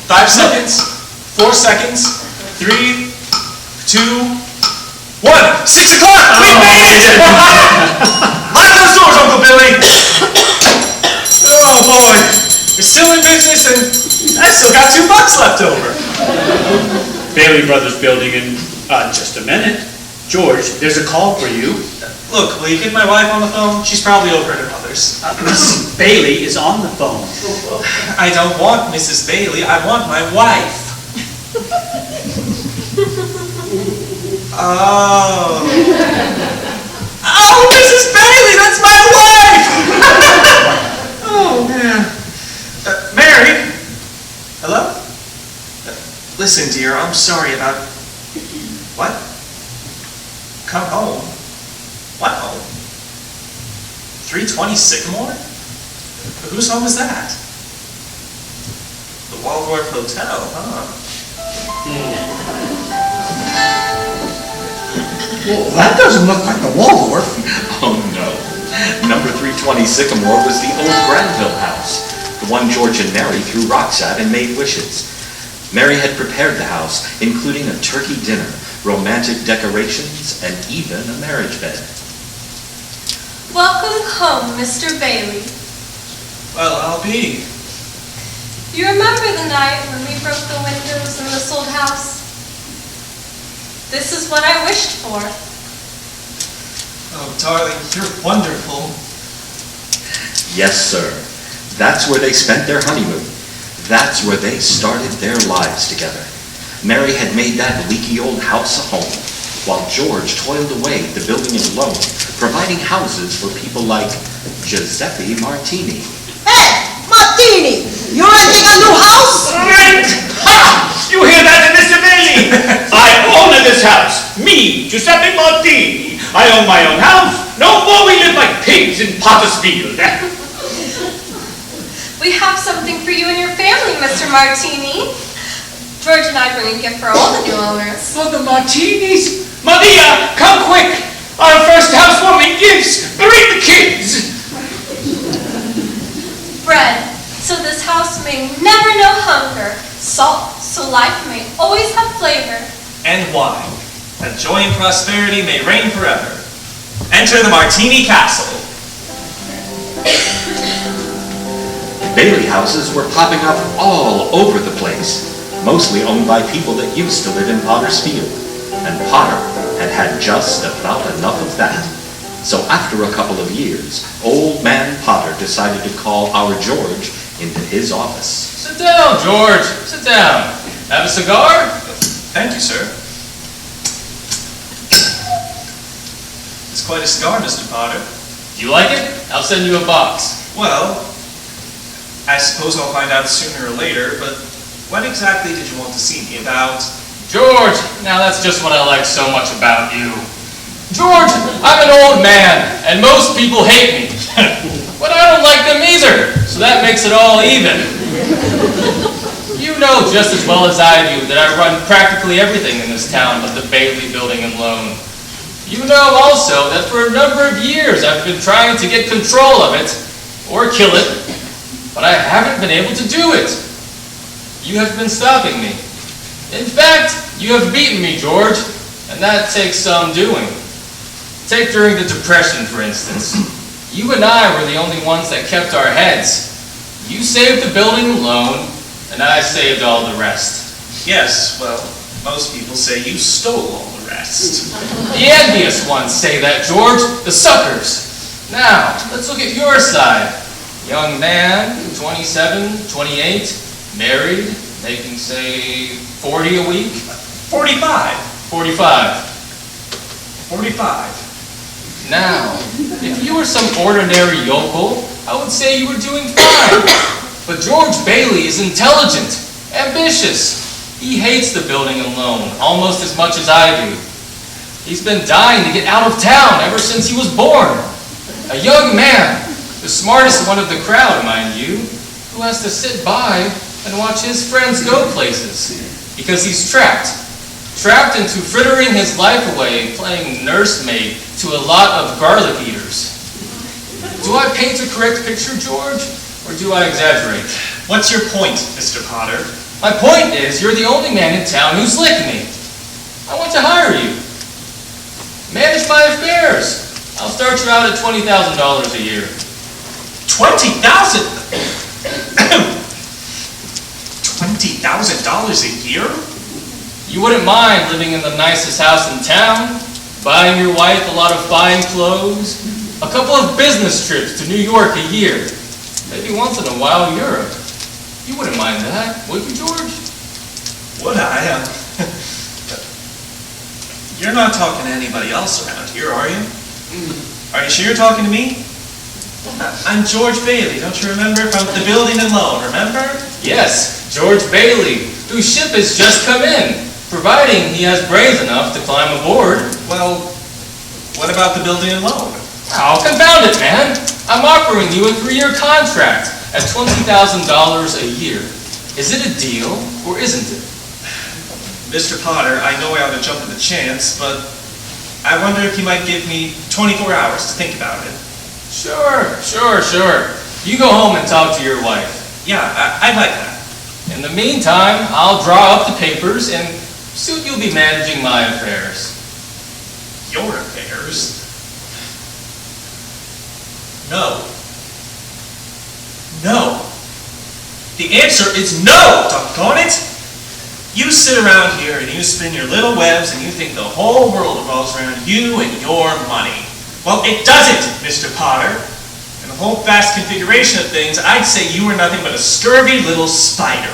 5 seconds. 4 seconds. 3, 2, 1. 6 o'clock! We made it! Lock those doors, Uncle Billy! Oh boy. We're still in business and I still got $2 left over. Bailey Brothers Building in just a minute. George, there's a call for you. Look, will you get my wife on the phone? She's probably over at her mother's. Mrs. Bailey is on the phone. I don't want Mrs. Bailey. I want my wife. Oh, Mrs. Bailey, that's my wife! Oh, man. Mary? Hello? Listen, dear, I'm sorry about... What? Come home? 320 Sycamore? Whose home is that? The Waldorf Hotel, huh? Well, that doesn't look like the Waldorf. Oh no. Number 320 Sycamore was the old Granville house, the one George and Mary threw rocks at and made wishes. Mary had prepared the house, including a turkey dinner, romantic decorations, and even a marriage bed. Welcome home, Mr. Bailey. Well, I'll be. You remember the night when we broke the windows in this old house? This is what I wished for. Oh, darling, you're wonderful. Yes, sir. That's where they spent their honeymoon. That's where they started their lives together. Mary had made that leaky old house a home, while George toiled away the building it alone, providing houses for people like Giuseppe Martini. Hey, Martini, you renting a new house? Rent! Ha! You hear that, Mr. Bailey? I own this house. Me, Giuseppe Martini. I own my own house. No more we live like pigs in Pottersfield. We have something for you and your family, Mr. Martini. George and I bring a gift for all the new owners. For the Martinis? Maria, come quick! Our first housewarming gifts! Bring the kids! Bread, so this house may never know hunger. Salt, so life may always have flavor. And wine, that joy and prosperity may reign forever. Enter the Martini Castle. Bailey houses were popping up all over the place, mostly owned by people that used to live in Potter's Field. And Potter had had just about enough of that. So after a couple of years, old man Potter decided to call our George into his office. Sit down, George. Sit down. Have a cigar? Thank you, sir. It's quite a cigar, Mr. Potter. Do you like it? I'll send you a box. Well, I suppose I'll find out sooner or later, but what exactly did you want to see me about? George, now that's just what I like so much about you. George, I'm an old man, and most people hate me. But I don't like them either, so that makes it all even. You know just as well as I do that I run practically everything in this town but the Bailey Building and Loan. You know also that for a number of years I've been trying to get control of it, or kill it, but I haven't been able to do it. You have been stopping me. In fact, you have beaten me, George, and that takes some doing. Take during the Depression, for instance. You and I were the only ones that kept our heads. You saved the building alone, and I saved all the rest. Yes, well, most people say you stole all the rest. The envious ones say that, George. The suckers. Now, let's look at your side. Young man, 27, 28, married, making, say, 40 a week? 45. 45. 45. Now, if you were some ordinary yokel, I would say you were doing fine. But George Bailey is intelligent, ambitious. He hates the building and loan almost as much as I do. He's been dying to get out of town ever since he was born. A young man, the smartest one of the crowd, mind you, who has to sit by and watch his friends go places because he's trapped into frittering his life away playing nursemaid to a lot of garlic eaters. Do I paint a correct picture, George, or do I exaggerate? What's your point, Mr. Potter? My point is, you're the only man in town who's licked me. I want to hire you. Manage my affairs. I'll start you out at $20,000 a year. 20,000? $20,000 a year? You wouldn't mind living in the nicest house in town, buying your wife a lot of fine clothes, a couple of business trips to New York a year, maybe once in a while Europe. You wouldn't mind that, would you, George? Would I? You're not talking to anybody else around here, are you? Are you sure you're talking to me? I'm George Bailey, don't you remember? From the building and loan, remember? Yes, George Bailey, whose ship has just come in, providing he has brains enough to climb aboard. Well, what about the building and loan? Oh, confound it, man. I'm offering you a 3-year contract at $20,000 a year. Is it a deal, or isn't it? Mr. Potter, I know I ought to jump at the chance, but I wonder if you might give me 24 hours to think about it. Sure. You go home and talk to your wife. Yeah, I'd like that. In the meantime, I'll draw up the papers, and soon you'll be managing my affairs. Your affairs? No. No. The answer is no, doggone it! You sit around here and you spin your little webs and you think the whole world revolves around you and your money. Well, it doesn't, Mr. Potter. In the whole vast configuration of things, I'd say you are nothing but a scurvy little spider.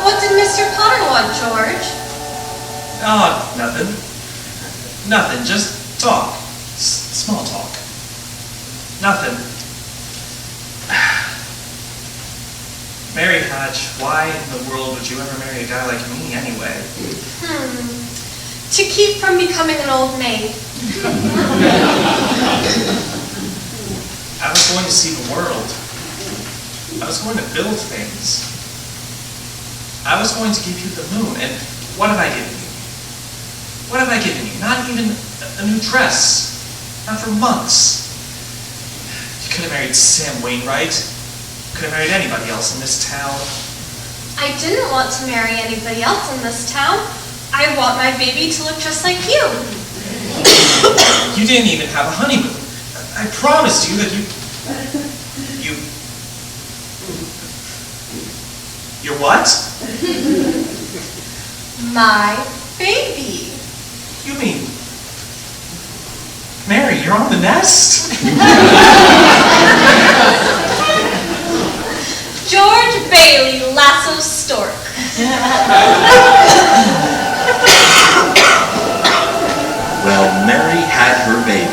What did Mr. Potter want, George? Oh, nothing. Nothing, just talk. Small talk. Nothing. Mary Hatch, why in the world would you ever marry a guy like me anyway? To keep from becoming an old maid. I was going to see the world. I was going to build things. I was going to give you the moon, and what have I given you? What have I given you? Not even a new dress. Not for months. You could have married Sam Wainwright. Could have married anybody else in this town. I didn't want to marry anybody else in this town. I want my baby to look just like you. You didn't even have a honeymoon. I promised you that You're what? My baby. You mean, Mary, you're on the nest? George Bailey, Lasso Stork. Well, Mary had her baby,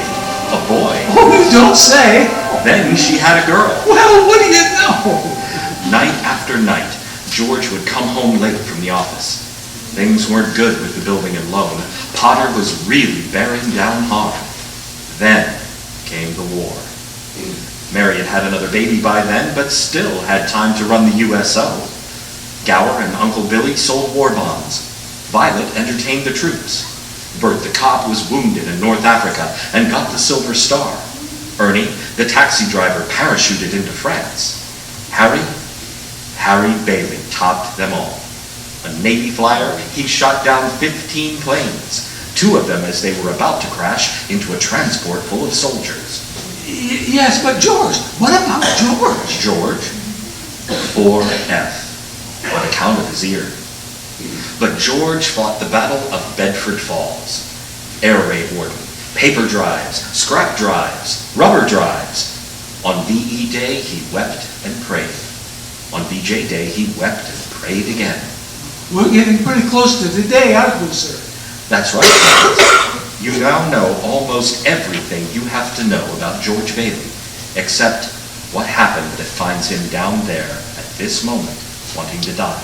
a boy. Oh, you don't say. Then she had a girl. Well, what do you know? Night after night, George would come home late from the office. Things weren't good with the building and loan. Potter was really bearing down hard. Then came the war. Mary had had another baby by then, but still had time to run the USO. Gower and Uncle Billy sold war bonds. Violet entertained the troops. Bert the cop was wounded in North Africa and got the Silver Star. Ernie, the taxi driver, parachuted into France. Harry Bailey topped them all. A Navy flyer, he shot down 15 planes, 2 of them as they were about to crash into a transport full of soldiers. Yes, but George, what about George? George? 4F, on account of his ear. But George fought the Battle of Bedford Falls. Air raid warden, paper drives, scrap drives, rubber drives. On VE Day, he wept and prayed. On VJ Day, he wept and prayed again. We're getting pretty close to the day, aren't we, sir? That's right, Clarence. You now know almost everything you have to know about George Bailey, except what happened that finds him down there at this moment, wanting to die.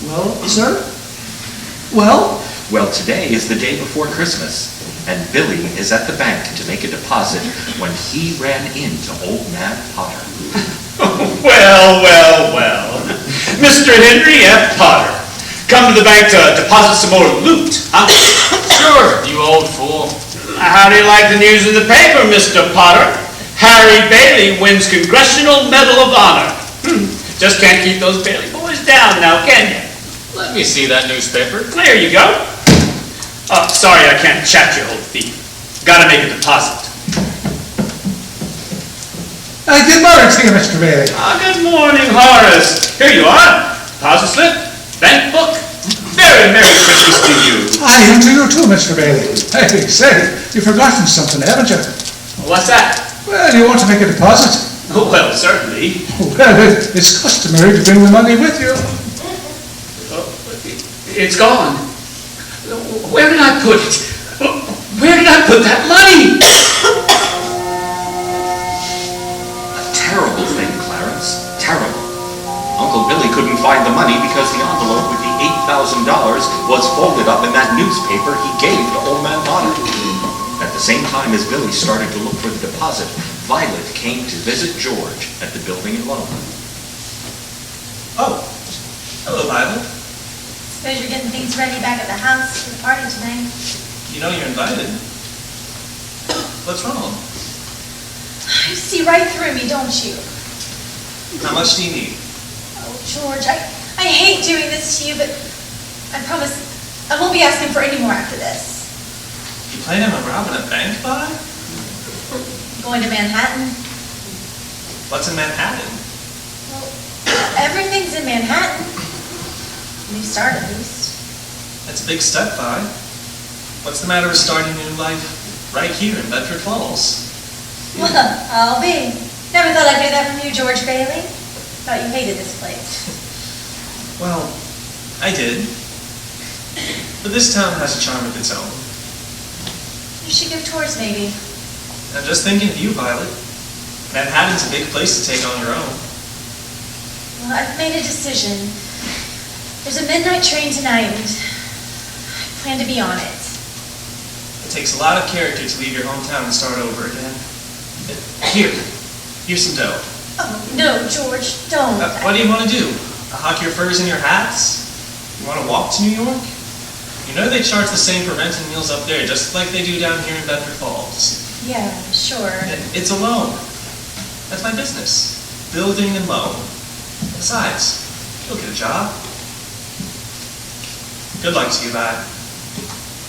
Well, sir? Well? Well, today is the day before Christmas, and Billy is at the bank to make a deposit when he ran into Old Man Potter. Well. Mr. Henry F. Potter. Come to the bank to deposit some more loot, huh? Sure, you old fool. How do you like the news in the paper, Mr. Potter? Harry Bailey wins Congressional Medal of Honor. Just can't keep those Bailey boys down now, can you? Let me see that newspaper. There you go. Oh, sorry, I can't chat you, old thief. Gotta make a deposit. Good morning to you, Mr. Bailey. Good morning, Horace. Here you are. Deposit slip, bank book. Very Merry Christmas to you. I am to you too, Mr. Bailey. Hey, say, you've forgotten something, haven't you? What's that? Well, you want to make a deposit? Oh, well, certainly. Well, it's customary to bring the money with you. It's gone. Where did I put it? Where did I put that money? A terrible thing, Clarence. terrible. Uncle Billy couldn't find the money because the envelope with the $8,000 was folded up in that newspaper he gave to Old Man Potter. At the same time as Billy started to look for the deposit, Violet came to visit George at the building and loan. Oh, hello, Violet. Suppose you're getting things ready back at the house for the party tonight. You know you're invited. What's wrong? You see right through me, don't you? How much do you need? Oh, George, I hate doing this to you, but I promise I won't be asking for any more after this. You planning on robbing a bank, Vi? Going to Manhattan? What's in Manhattan? Well, everything's in Manhattan. New start, at least. That's a big step, Vi. What's the matter with starting a new life right here in Bedford Falls? Well, I'll be. Never thought I'd hear that from you, George Bailey. Thought you hated this place. Well, I did. But this town has a charm of its own. You should give tours, maybe. I'm just thinking of you, Violet. Manhattan's a big place to take on your own. Well, I've made a decision. There's a midnight train tonight, and I plan to be on it. It takes a lot of character to leave your hometown and start over again. Here's some dough. Oh, no, George, don't. What do you want to do? Hawk your furs and your hats? You want to walk to New York? You know they charge the same for rent and meals up there, just like they do down here in Bedford Falls. Yeah, sure. It's a loan. That's my business. Building and loan. Besides, you'll get a job. Good luck to you, Vi.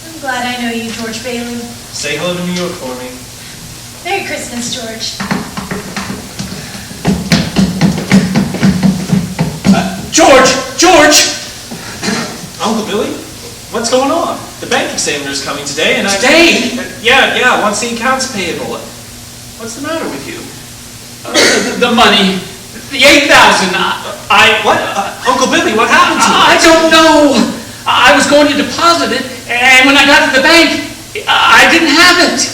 I'm glad I know you, George Bailey. Say hello to New York for me. Merry Christmas, George. George! Uncle Billy? What's going on? The bank examiner's coming today, and Today? Yeah, wants the accounts payable. What's the matter with you? The money. The $8,000. What? Uncle Billy, what happened to it? I don't know. I was going to deposit it, and when I got to the bank, I didn't have it.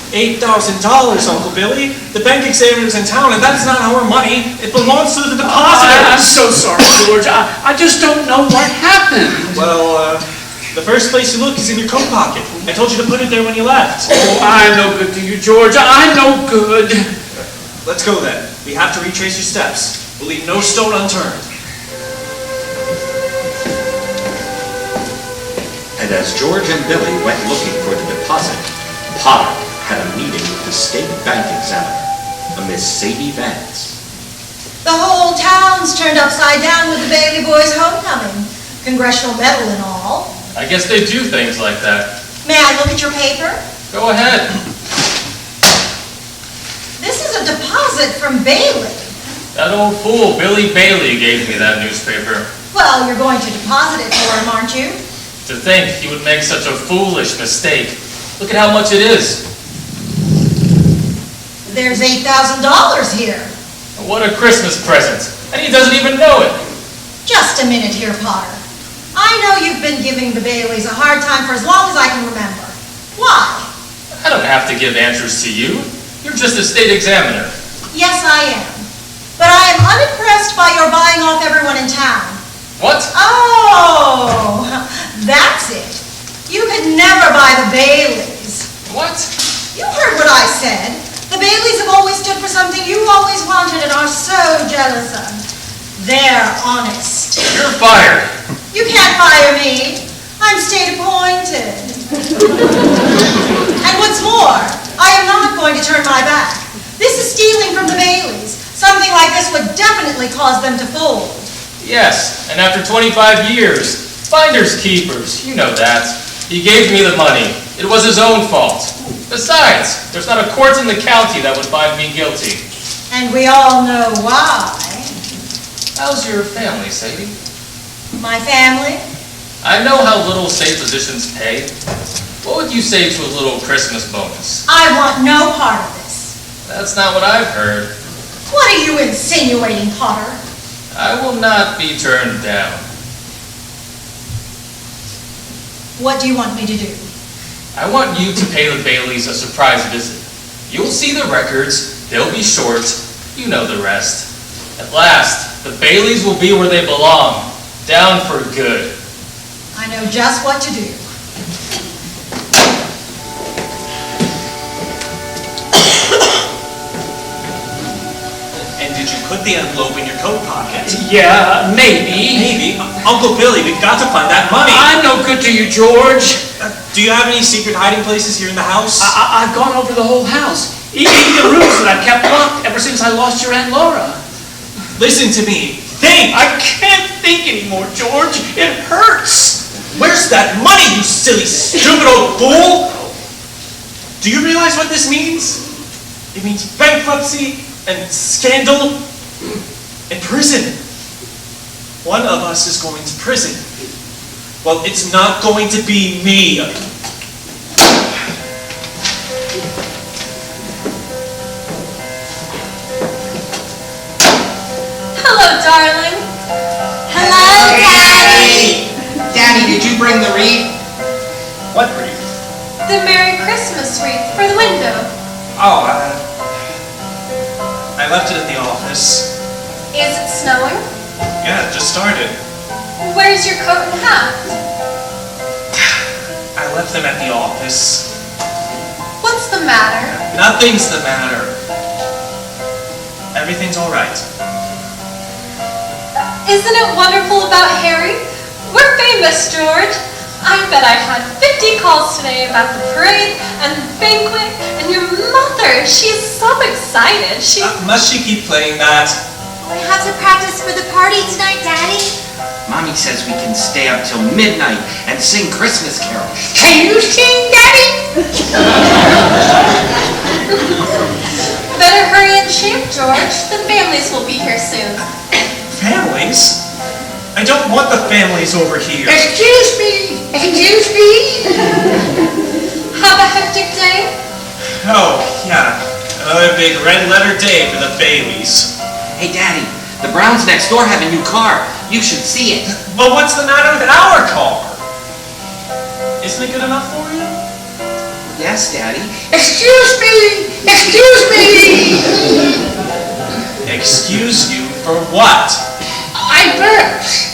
$8,000, Uncle Billy. The bank examiner's in town, and that's not our money. It belongs to the depositor. I'm so sorry, George. I just don't know what happened. Well, the first place you look is in your coat pocket. I told you to put it there when you left. Oh, I'm no good to you, George. I'm no good. Let's go then. We have to retrace your steps. We'll leave no stone unturned. And as George and Billy went looking for the deposit, Potter had a meeting with the state bank examiner, a Miss Sadie Vance. The whole town's turned upside down with the Bailey boys' homecoming. Congressional medal and all. I guess they do things like that. May I look at your paper? Go ahead. This is a deposit from Bailey. That old fool, Billy Bailey, gave me that newspaper. Well, you're going to deposit it for him, aren't you? To think he would make such a foolish mistake. Look at how much it is. There's $8,000 here. What a Christmas present. And he doesn't even know it. Just a minute here, Potter. I know you've been giving the Baileys a hard time for as long as I can remember. Why? I don't have to give answers to you. You're just a state examiner. Yes, I am. But I am unimpressed by your buying off everyone in town. What? Oh, that's it. You could never buy the Baileys. What? You heard what I said. The Baileys have always stood for something you always wanted and are so jealous of. They're honest. You're fired. You can't fire me. I'm state appointed. And what's more, I am not going to turn my back. This is stealing from the Baileys. Something like this would definitely cause them to fold. Yes, and after 25 years, finders keepers, you know that. He gave me the money. It was his own fault. Besides, there's not a court in the county that would find me guilty. And we all know why. How's your family, Sadie? My family? I know how little state positions pay. What would you say to a little Christmas bonus? I want no part of this. That's not what I've heard. What are you insinuating, Potter? I will not be turned down. What do you want me to do? I want you to pay the Baileys a surprise visit. You'll see the records. They'll be short. You know the rest. At last, the Baileys will be where they belong. Down for good. I know just what to do. And did you put the envelope in your coat pocket? Yeah, maybe. Maybe. Uncle Billy, we've got to find that money. I'm no good to you, George. Do you have any secret hiding places here in the house? I've gone over the whole house. Even the rooms that I've kept locked ever since I lost your Aunt Laura. Listen to me. Think! I can't think anymore, George. It hurts. Where's that money, you silly, stupid old fool? Do you realize what this means? It means bankruptcy and scandal and prison. One of us is going to prison. Well, it's not going to be me. Hello, darling. Hello, Daddy! Daddy, did you bring the wreath? What wreath? The Merry Christmas wreath for the window. Oh, I left it at the office. Is it snowing? Yeah, it just started. Where's your coat and hat? I left them at the office. What's the matter? Nothing's the matter. Everything's all right. Isn't it wonderful about Harry? We're famous, George. I bet I had 50 calls today about the parade and the banquet, and your mother, she's so excited. Must she keep playing that? We have to practice for the party tonight, Daddy. Mommy says we can stay up till midnight and sing Christmas carols. Can you sing, Daddy? Better hurry and shave, George. The families will be here soon. Families? I don't want the families over here. Excuse me. Excuse me. Have a hectic day? Oh, yeah. Another big red letter day for the Baileys. Hey, Daddy, the Browns next door have a new car. You should see it. Well, what's the matter with our car? Isn't it good enough for you? Yes, Daddy. Excuse me. Excuse me. Excuse you for what? I burped.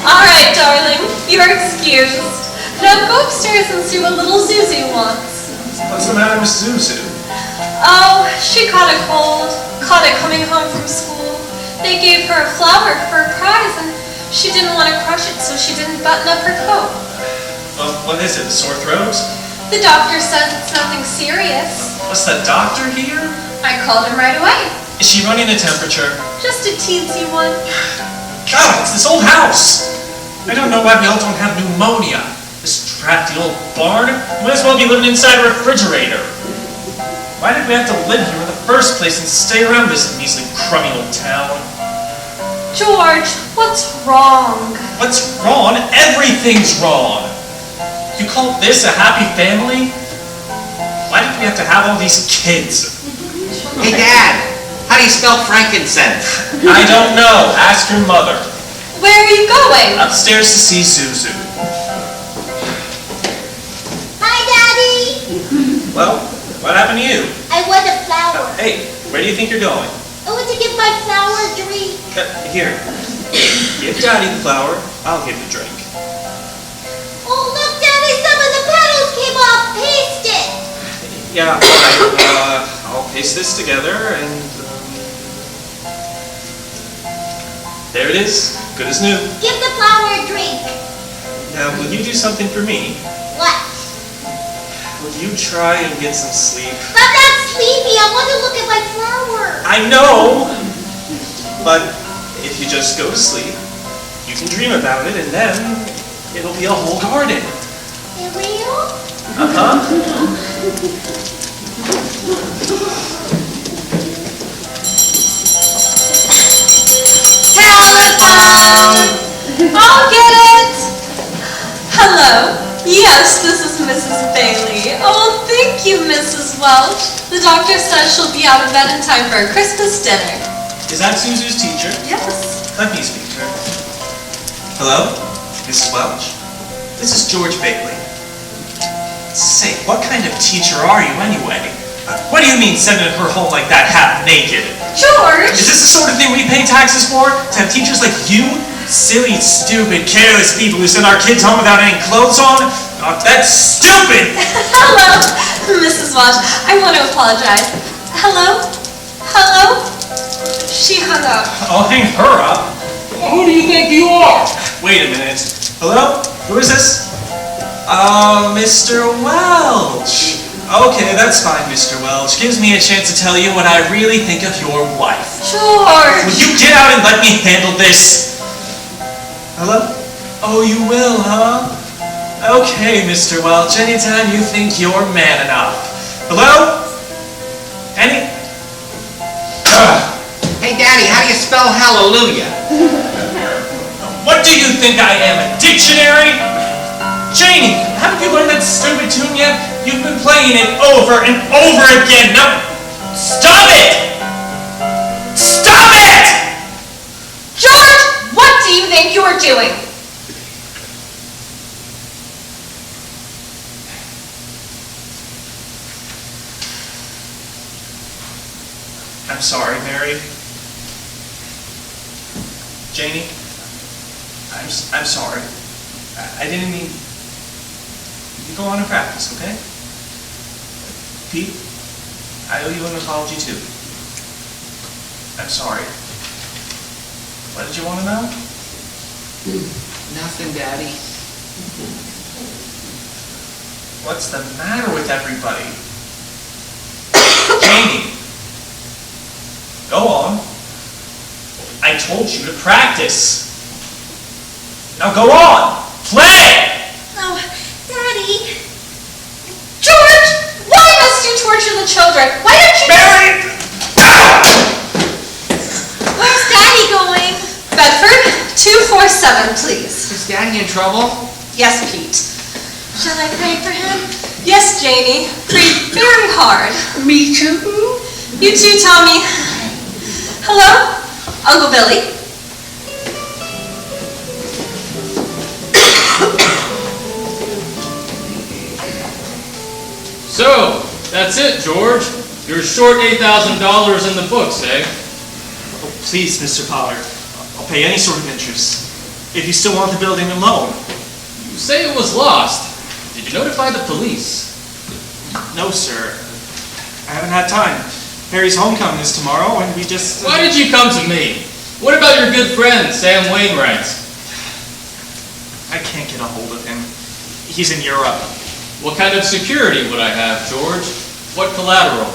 All right, darling. You're excused. Now go upstairs and see what little Susie wants. What's the matter with Zuzu? Oh, she caught a cold. Caught it coming home from school. They gave her a flower for a prize, and she didn't want to crush it, so she didn't button up her coat. Well, what is it, a sore throat? The doctor says it's nothing serious. What's the doctor here? I called him right away. Is she running a temperature? Just a teensy one. God, it's this old house. I don't know why we all don't have pneumonia. This drafty old barn. Might as well be living inside a refrigerator. Why did we have to live here in the first place and stay around this measly, crummy old town? George, what's wrong? What's wrong? Everything's wrong. You call this a happy family? Why did we have to have all these kids? Hey, Dad, how do you spell frankincense? I don't know. Ask your mother. Where are you going? Upstairs to see Suzu. Hi, Daddy. Well, what happened to you? I want a flower. Hey, where do you think you're going? I want to give my flower a drink. Here. Give Daddy the flower. I'll give you a drink. Oh, look, Daddy, some of the petals came off. Paste it. Yeah, all right. I'll paste this together and... there it is. Good as new. Give the flower a drink. Now, will you do something for me? What? Will you try and get some sleep? I'm not sleepy. I want to look at my flower. I know! But if you just go to sleep, you can dream about it, and then it'll be a whole garden. You real? Uh-huh. Telephone! I'll get it! Hello? Yes, this is Mrs. Bailey. Oh, thank you, Mrs. Welch. The doctor says she'll be out of bed in time for a Christmas dinner. Is that Suzu's teacher? Yes. Let me speak to her. Hello? Mrs. Welch? This is George Bailey. Say, what kind of teacher are you anyway? What do you mean sending her home like that, half naked? George! Is this the sort of thing we pay taxes for? To have teachers like you? Silly, stupid, careless people who send our kids home without any clothes on? Oh, that's stupid! Hello, Mrs. Welch. I want to apologize. Hello? Hello? She hung up. I'll hang her up. Who do you think you are? Wait a minute. Hello? Who is this? Mr. Welch. Okay, that's fine, Mr. Welch. Gives me a chance to tell you what I really think of your wife. George! Will you get out and let me handle this? Hello? Oh, you will, huh? Okay, Mr. Welch, anytime you think you're man enough. Hello? Any? Hey, Daddy, how do you spell hallelujah? What do you think I am, a dictionary? Janie, haven't you learned that stupid tune yet? You've been playing it over and over again. Now, stop it! Stop it! George, what do you think you're doing? I'm sorry, Mary. Janie, I'm sorry. I didn't mean... You go on and practice, okay? Pete, I owe you an apology too. I'm sorry. What did you want to know? Nothing, Daddy. What's the matter with everybody? Janie, go on. I told you to practice. Now go on! Play! Oh, Daddy. George! Why must you torture the children? Why don't you... Mary! Where's Daddy going? Bedford, 247, please. Is Daddy in trouble? Yes, Pete. Shall I pray for him? Yes, Janie. Pray very hard. Me too. You too, Tommy. Hello? Uncle Billy? So, that's it, George. You're short $8,000 in the books, eh? Oh, please, Mr. Potter. I'll pay any sort of interest. If you still want the building alone. You say it was lost. Did you notify the police? No, sir. I haven't had time. Harry's homecoming is tomorrow, and we just... Why did you come to me? What about your good friend, Sam Wainwright? I can't get a hold of him. He's in Europe. What kind of security would I have, George? What collateral?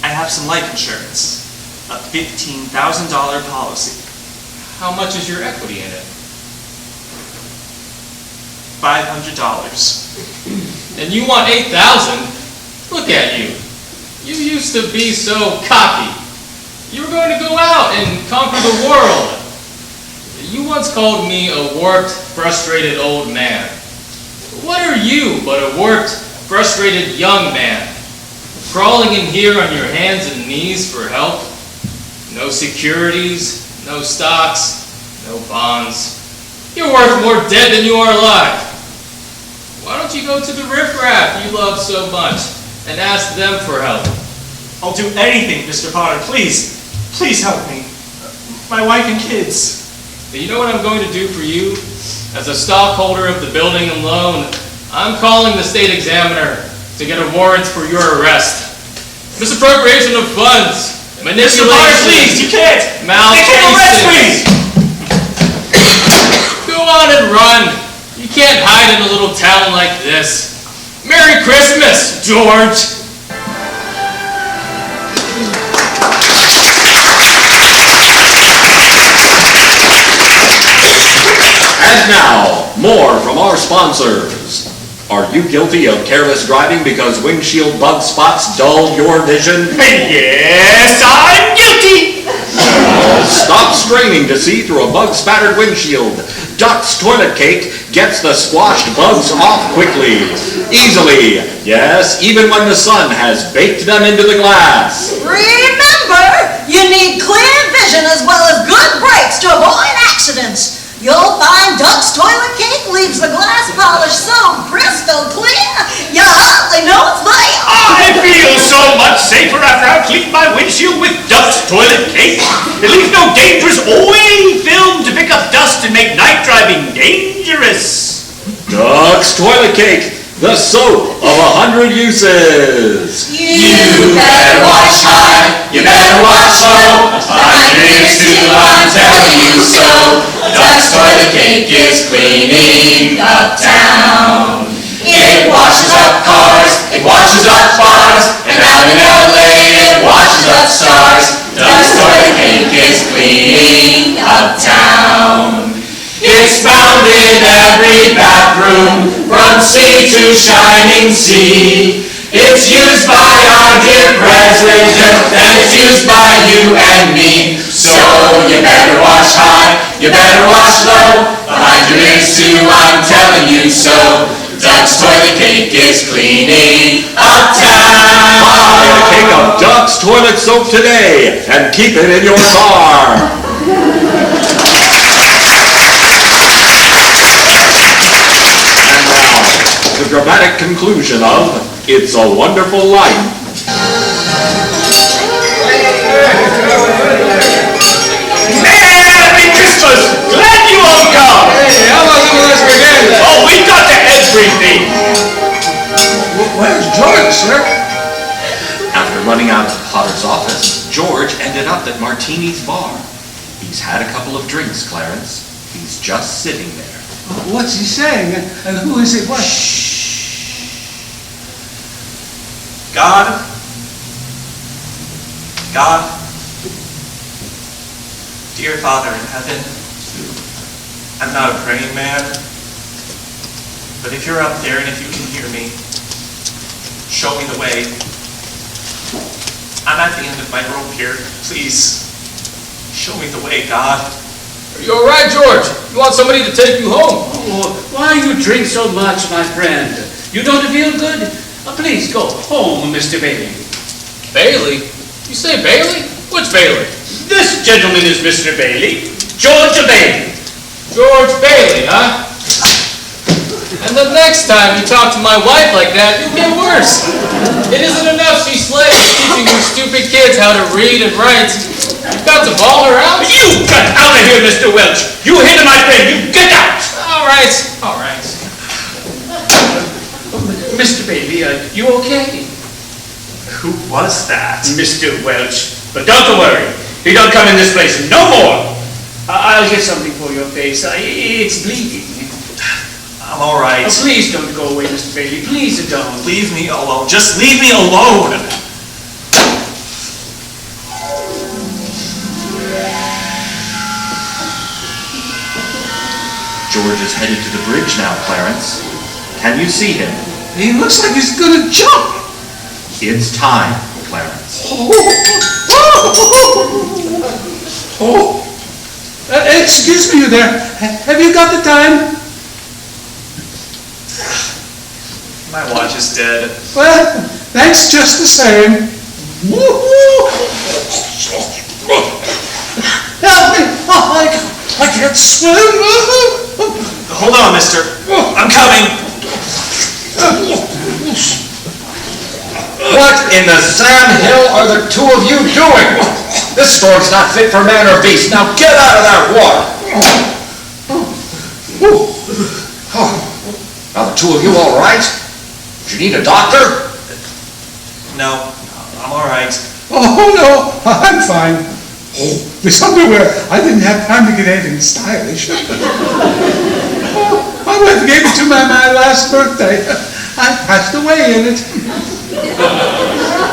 I have some life insurance. A $15,000 policy. How much is your equity in it? $500. And you want $8,000? Look at you. You used to be so cocky. You were going to go out and conquer the world. You once called me a warped, frustrated old man. What are you but a warped, frustrated young man? Crawling in here on your hands and knees for help? No securities, no stocks, no bonds. You're worth more dead than you are alive. Why don't you go to the riffraff you love so much and ask them for help? I'll do anything, Mr. Potter. Please. Please help me. My wife and kids. But you know what I'm going to do for you? As a stockholder of the building and loan, I'm calling the state examiner to get a warrant for your arrest. Misappropriation of funds, manipulation, Mr. Potter, please, you can't! malfeasance. You can't arrest me! Go on and run. You can't hide in a little town like this. Merry Christmas, George! And now, more from our sponsors. Are you guilty of careless driving because windshield bug spots dull your vision? Yes, I'm guilty! Stop straining to see through a bug-spattered windshield. Duck's Toilet Cake gets the squashed bugs off quickly, easily. Yes, even when the sun has baked them into the glass. Remember, you need clear vision as well as good brakes to avoid accidents. you'll find Duck's toilet cake leaves the glass polish so crystal clear, you hardly know it's there. I feel so much safer after I've cleaned my windshield with Duck's toilet cake. It leaves no dangerous oily film to pick up dust and make night driving dangerous. Duck's toilet cake, the soap of 100 uses. You better wash high, you better wash low. I'm here too, I'm telling you so. Duck's toilet cake is cleaning uptown. It washes up cars, it washes up bars, and out in LA it washes up stars. Duck's toilet cake is cleaning uptown. It's found in every bathroom, from sea to shining sea. It's used by our dear president, and it's used by you and me. So you better wash high, you better wash low. Behind your ears too, I'm telling you so. Duck's toilet cake is cleaning uptown. Buy a cake of Duck's toilet soap today and keep it in your car. The dramatic conclusion of It's a Wonderful Life. Merry Christmas! Glad you all come! Hey, how long will this begin? Oh, we got to everything! Where's George, sir? After running out of Potter's office, George ended up at Martini's bar. He's had a couple of drinks, Clarence. He's just sitting there. What's he saying? And who is it? What? God, dear Father in heaven, I'm not a praying man, but if you're up there and if you can hear me, show me the way. I'm at the end of my rope here. Please, show me the way, God. Are you all right, George? You want somebody to take you home? Oh, why you drink so much, my friend? You don't feel good? Please go home, Mr. Bailey. Bailey? You say Bailey? Which Bailey? This gentleman is Mr. Bailey, George Bailey. George Bailey, huh? And the next time you talk to my wife like that, you'll get worse. It isn't enough she's slaves teaching you stupid kids how to read and write. You've got to bawl her out. You get out of here, Mr. Welch. You hinder my friend. You get out. All right, all right. Mr. Bailey, you okay? Who was that? Mr. Welch. But don't worry. He don't come in this place no more. I'll get something for your face. It's bleeding. I'm all right. Oh, please don't go away, Mr. Bailey. Please don't. Leave me alone. Just leave me alone. George is headed to the bridge now, Clarence. Can you see him? He looks like he's gonna jump. It's time, Clarence. Excuse me, you there. Have you got the time? My watch is dead. Well, thanks just the same. Help me! I can't swim. Hold on, mister. I'm coming. What in the Sam Hill are the two of you doing? This storm's not fit for man or beast. Now get out of that water. Now the two of you all right? Do you need a doctor? No, I'm all right. Oh, no, I'm fine. Oh, this underwear, I didn't have time to get anything stylish. My wife gave it to me on my last birthday. I passed away in it.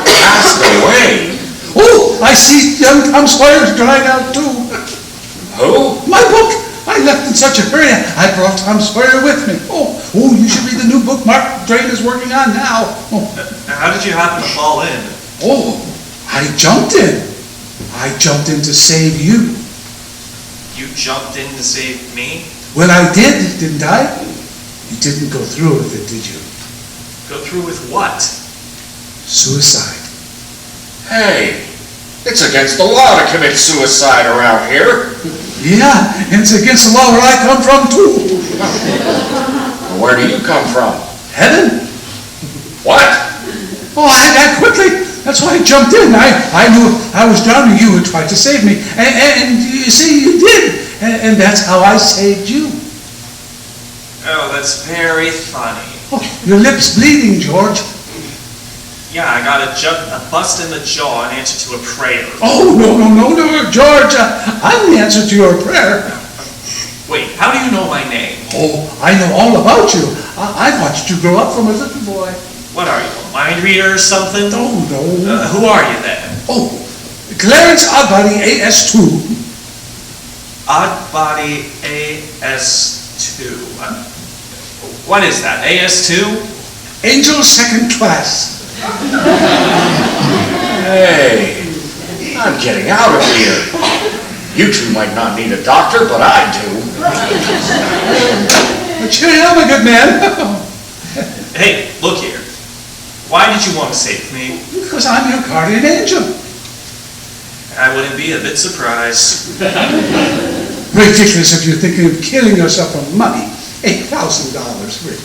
Passed away? Oh, I see young Tom Sawyer's dried out too. Who? My book. I left in such a hurry, I brought Tom Sawyer with me. Oh, you should read the new book Mark Drain is working on now. Oh. How did you happen to fall in? Oh, I jumped in. I jumped in to save you. You jumped in to save me? Well, I did, didn't I? You didn't go through with it, did you? Go through with what? Suicide. Hey, it's against the law to commit suicide around here. Yeah, and it's against the law where I come from, too. Where do you come from? Heaven? What? Oh, I died quickly. That's why I jumped in. I knew I was drowning. You and tried to save me. And you see, you did. And that's how I saved you. Oh, that's very funny. Oh, your lip's bleeding, George. Yeah, I got a bust in the jaw in answer to a prayer. Oh, no, George. I'm the answer to your prayer. Wait, how do you know my name? Oh, I know all about you. I watched you grow up from a little boy. What are you, a mind reader or something? Oh, no. Who are you then? Oh, Clarence Oddbody AS2. Oddbody AS2. What is that, AS2? Angel second class. Hey, I'm getting out of here. You two might not need a doctor, but I do. But cheer up, a good man. Hey, look here. Why did you want to save me? Because I'm your guardian angel. I wouldn't be a bit surprised. Ridiculous if you're thinking of killing yourself for money. $8,000, really.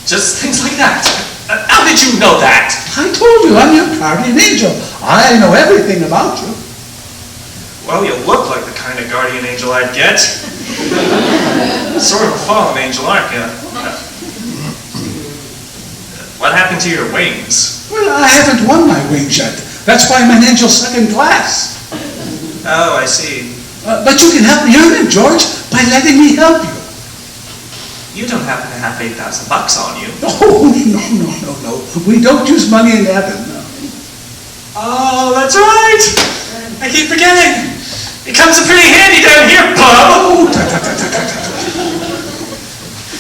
Just things like that. How did you know that? I told you, I'm your guardian angel. I know everything about you. Well, you look like the kind of guardian angel I'd get. Sort of a fallen angel, aren't you? What happened to your wings? Well, I haven't won my wings yet. That's why I'm an angel second class. Oh, I see. But you can help me earn it, George, by letting me help you. You don't happen to have $8,000 on you. Oh, no. We don't use money in heaven. No. Oh, that's right. I keep forgetting. It comes in pretty handy down here, Bob.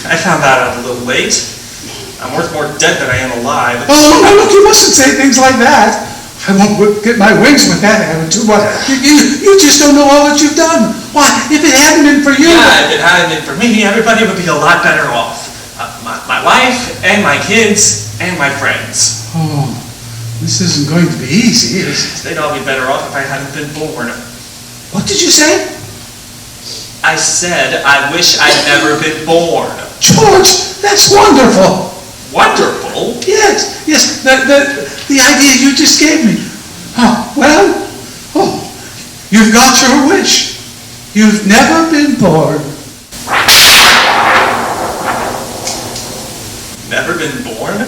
I found that out a little late. I'm worth more dead than I am alive. Oh, no, look, you mustn't say things like that. I won't get my wings with that attitude. What? You just don't know all that you've done. Why, if it hadn't been for you... Yeah, if it hadn't been for me, everybody would be a lot better off. My wife, and my kids, and my friends. Oh, this isn't going to be easy, is it? They'd all be better off if I hadn't been born. What did you say? I said I wish I'd never been born. George, that's wonderful. Wonderful? Yes, the idea you just gave me. You've got your wish. You've never been born. Never been born?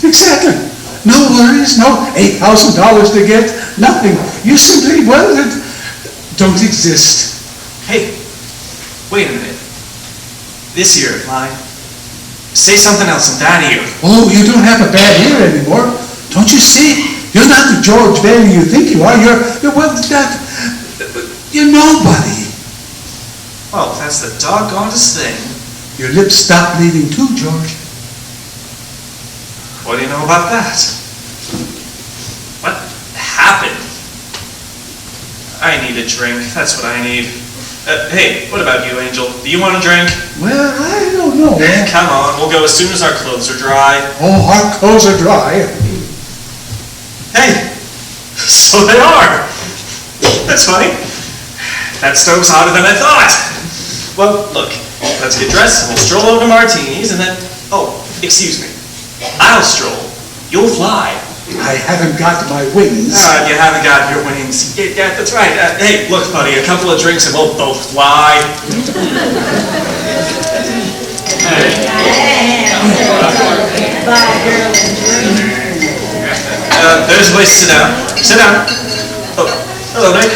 Exactly. No worries, no $8,000 to get, nothing. You simply, don't exist. Hey, wait a minute. This ear of mine. Say something else in that ear. Oh, you don't have a bad ear anymore. Don't you see? You're not the George Bailey you think you are. You're nobody. Oh, that's the doggonedest thing. Your lips stopped bleeding too, George. What do you know about that? What happened? I need a drink. That's what I need. Hey, what about you, Angel? Do you want a drink? Well, I don't know. Come on, we'll go as soon as our clothes are dry. Oh, our clothes are dry. Hey, so they are. That's funny. That stove's hotter than I thought. Well, look, let's get dressed and we'll stroll over to Martini's and then... Oh, excuse me. I'll stroll. You'll fly. I haven't got my wings. You haven't got your wings. Yeah, that's right. Hey, look, buddy, a couple of drinks and we'll both fly. There's a place to sit down. Sit down. Oh, hello, Nick.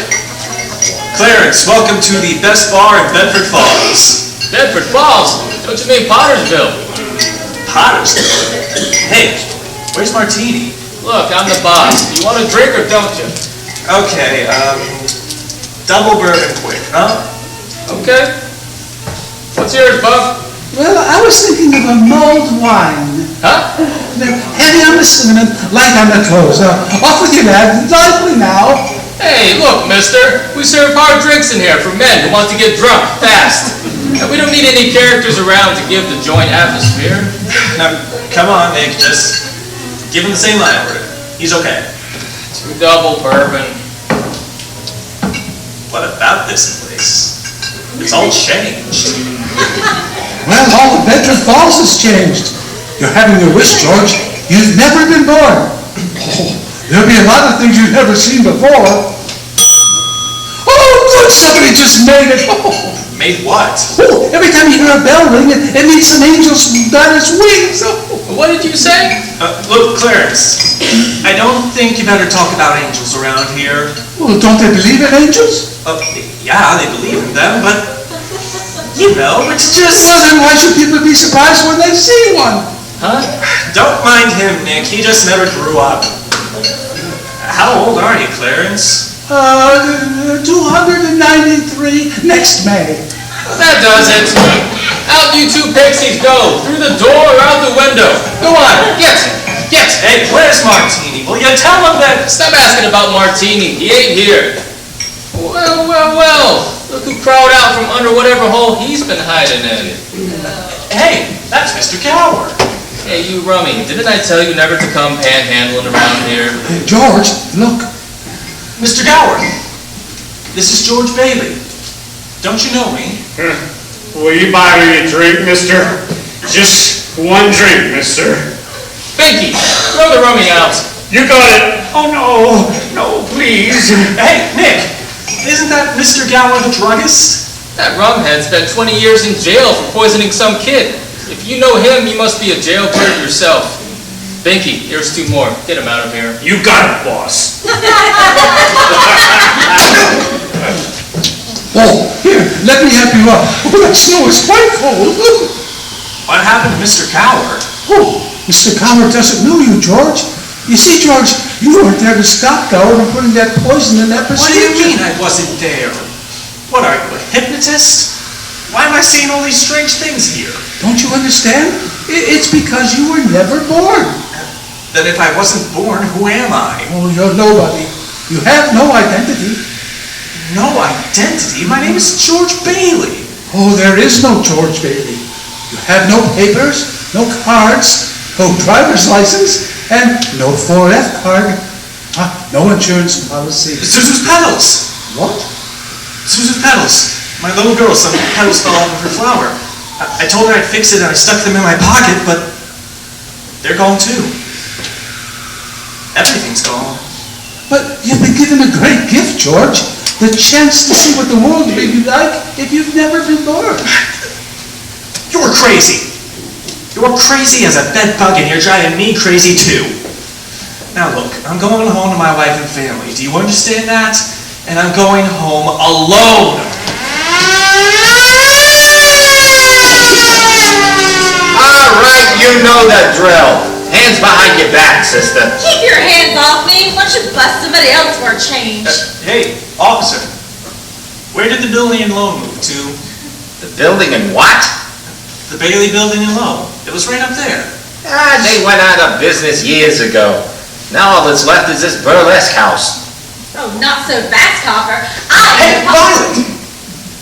Clarence, welcome to the best bar in Bedford Falls. Bedford Falls? Don't you mean Pottersville? Pottersville? Hey, where's Martini? Look, I'm the boss. You want a drink or don't you? Okay, double bourbon quick, huh? Okay. What's yours, Buff? Well, I was thinking of a mulled wine. Huh? Heavy on the cinnamon, light on the clothes. Off with you, lad. Lively now. Hey, look, mister. We serve hard drinks in here for men who want to get drunk fast. And we don't need any characters around to give the joint atmosphere. Now, come on, Nick, just give him the same line word. He's okay. 2 double bourbon. What about this place? It's all changed. Well, all of Bedford Falls has changed. You're having your wish, George. You've never been born. Oh, there'll be a lot of things you've never seen before. Oh, good, somebody just made it. Oh. Made what? Oh, every time you hear a bell ring, it means an angel's got its wings. Oh. What did you say? Look, Clarence, I don't think you better talk about angels around here. Well, don't they believe in angels? Yeah, they believe in them, but, you know, it's just... Well, then why should people be surprised when they see one? Huh? Don't mind him, Nick. He just never grew up. How old are you, Clarence? 293 next May. That does it. Out you two pixies go. Through the door or out the window. Go on. Get. Hey, where's Martini? Will you tell him that... Stop asking about Martini. He ain't here. Well. Look who crawled out from under whatever hole he's been hiding in. Hey, that's Mr. Gower. Hey, you rummy. Didn't I tell you never to come panhandling around here? Hey, George, look. Mr. Gower, this is George Bailey. Don't you know me? Will you buy me a drink, mister? Just one drink, mister. Binky, throw the rummy out. You got it. Oh, no, please. Hey, Nick, isn't that Mr. Gower the druggist? That rumhead spent 20 years in jail for poisoning some kid. If you know him, you must be a jailbird yourself. Binky, here's 2 more. Get him out of here. You got it, boss. Oh, here, let me help you up. Oh, that snow is quite cold. What happened to Mr. Gower? Oh, Mr. Gower doesn't know you, George. You see, George, you weren't there to stop Gower from putting that poison in that What do you mean I wasn't there? What are you, a hypnotist? Why am I seeing all these strange things here? Don't you understand? It's because you were never born. Then if I wasn't born, who am I? Oh, you're nobody. You have no identity. No identity? My name is George Bailey. Oh, there is no George Bailey. You have no papers, no cards, no driver's license, and no 4F card. No insurance policy. Susan's petals. What? Susan's petals. My little girl, some petals fell off of her flower. I told her I'd fix it and I stuck them in my pocket, but they're gone too. Everything's gone. But you've been given a great gift, George. The chance to see what the world may be like if you've never been born. You're crazy. You're crazy as a bed bug and you're driving me crazy too. Now look, I'm going home to my wife and family. Do you understand that? And I'm going home alone. All right, you know the drill. Hands behind your back, sister. Keep your hands off me. Why don't you bust somebody else for a change? Hey, officer. Where did the building in Low move to? The building in what? The Bailey building in Low. It was right up there. They went out of business years ago. Now all that's left is this burlesque house. Oh, not so fast, talker. Hey, Violet!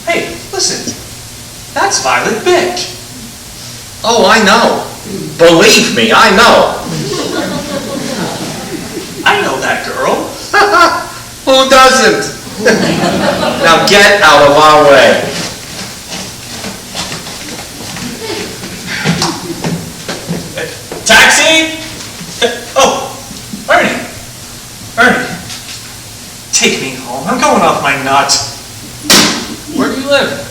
Hey, listen. That's Violet Bick. Oh, I know. Believe me, I know. I know that girl. Who doesn't? Now get out of our way. Taxi? Oh, Ernie. Take me home. I'm going off my nut. Where do you live?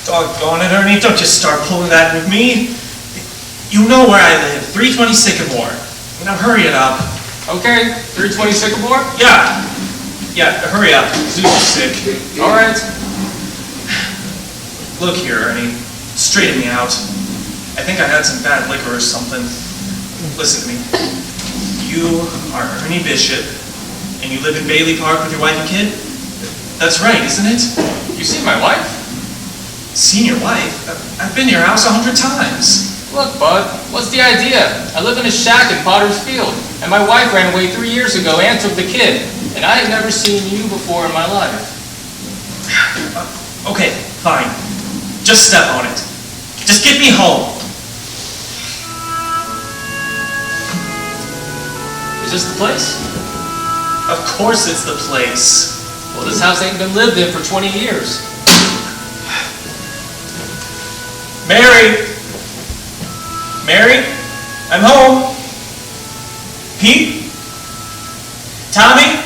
Doggone it, Ernie. Don't just start pulling that with me. You know where I live. 320 Sycamore. Now hurry it up. Okay, 320 Sycamore? Yeah, hurry up. Zeus is sick. All right. Look here, Ernie. Straighten me out. I think I had some bad liquor or something. Listen to me. You are Ernie Bishop, and you live in Bailey Park with your wife and kid? That's right, isn't it? You seen my wife? Seen your wife? I've been to your house 100 times. Look, bud, what's the idea? I live in a shack in Potter's Field, and my wife ran away 3 years ago and took the kid, and I had never seen you before in my life. Okay, fine. Just step on it. Just get me home. Is this the place? Of course it's the place. Well, this house ain't been lived in for 20 years. Mary! Mary? I'm home. Pete? Tommy?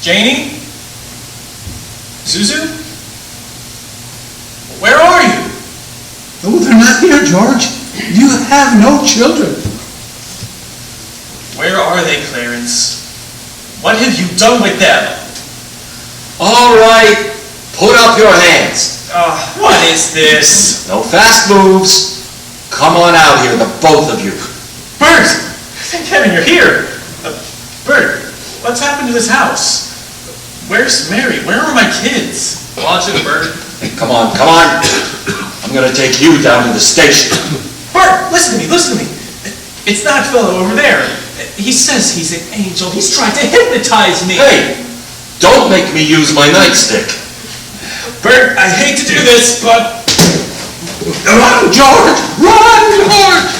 Janie? Suzu? Where are you? Oh, they're not here, George. You have no children. Where are they, Clarence? What have you done with them? All right, put up your hands. What is this? No fast moves. Come on out here, the both of you. Bert! Kevin, you're here. Bert, what's happened to this house? Where's Mary? Where are my kids? Watch it, Bert. Hey, come on, come on. I'm gonna take you down to the station. Bert, listen to me, listen to me. It's that fellow over there. He says he's an angel. He's trying to hypnotize me. Hey, don't make me use my nightstick. Bert, I hate to do this, but... Run, George! Run, George!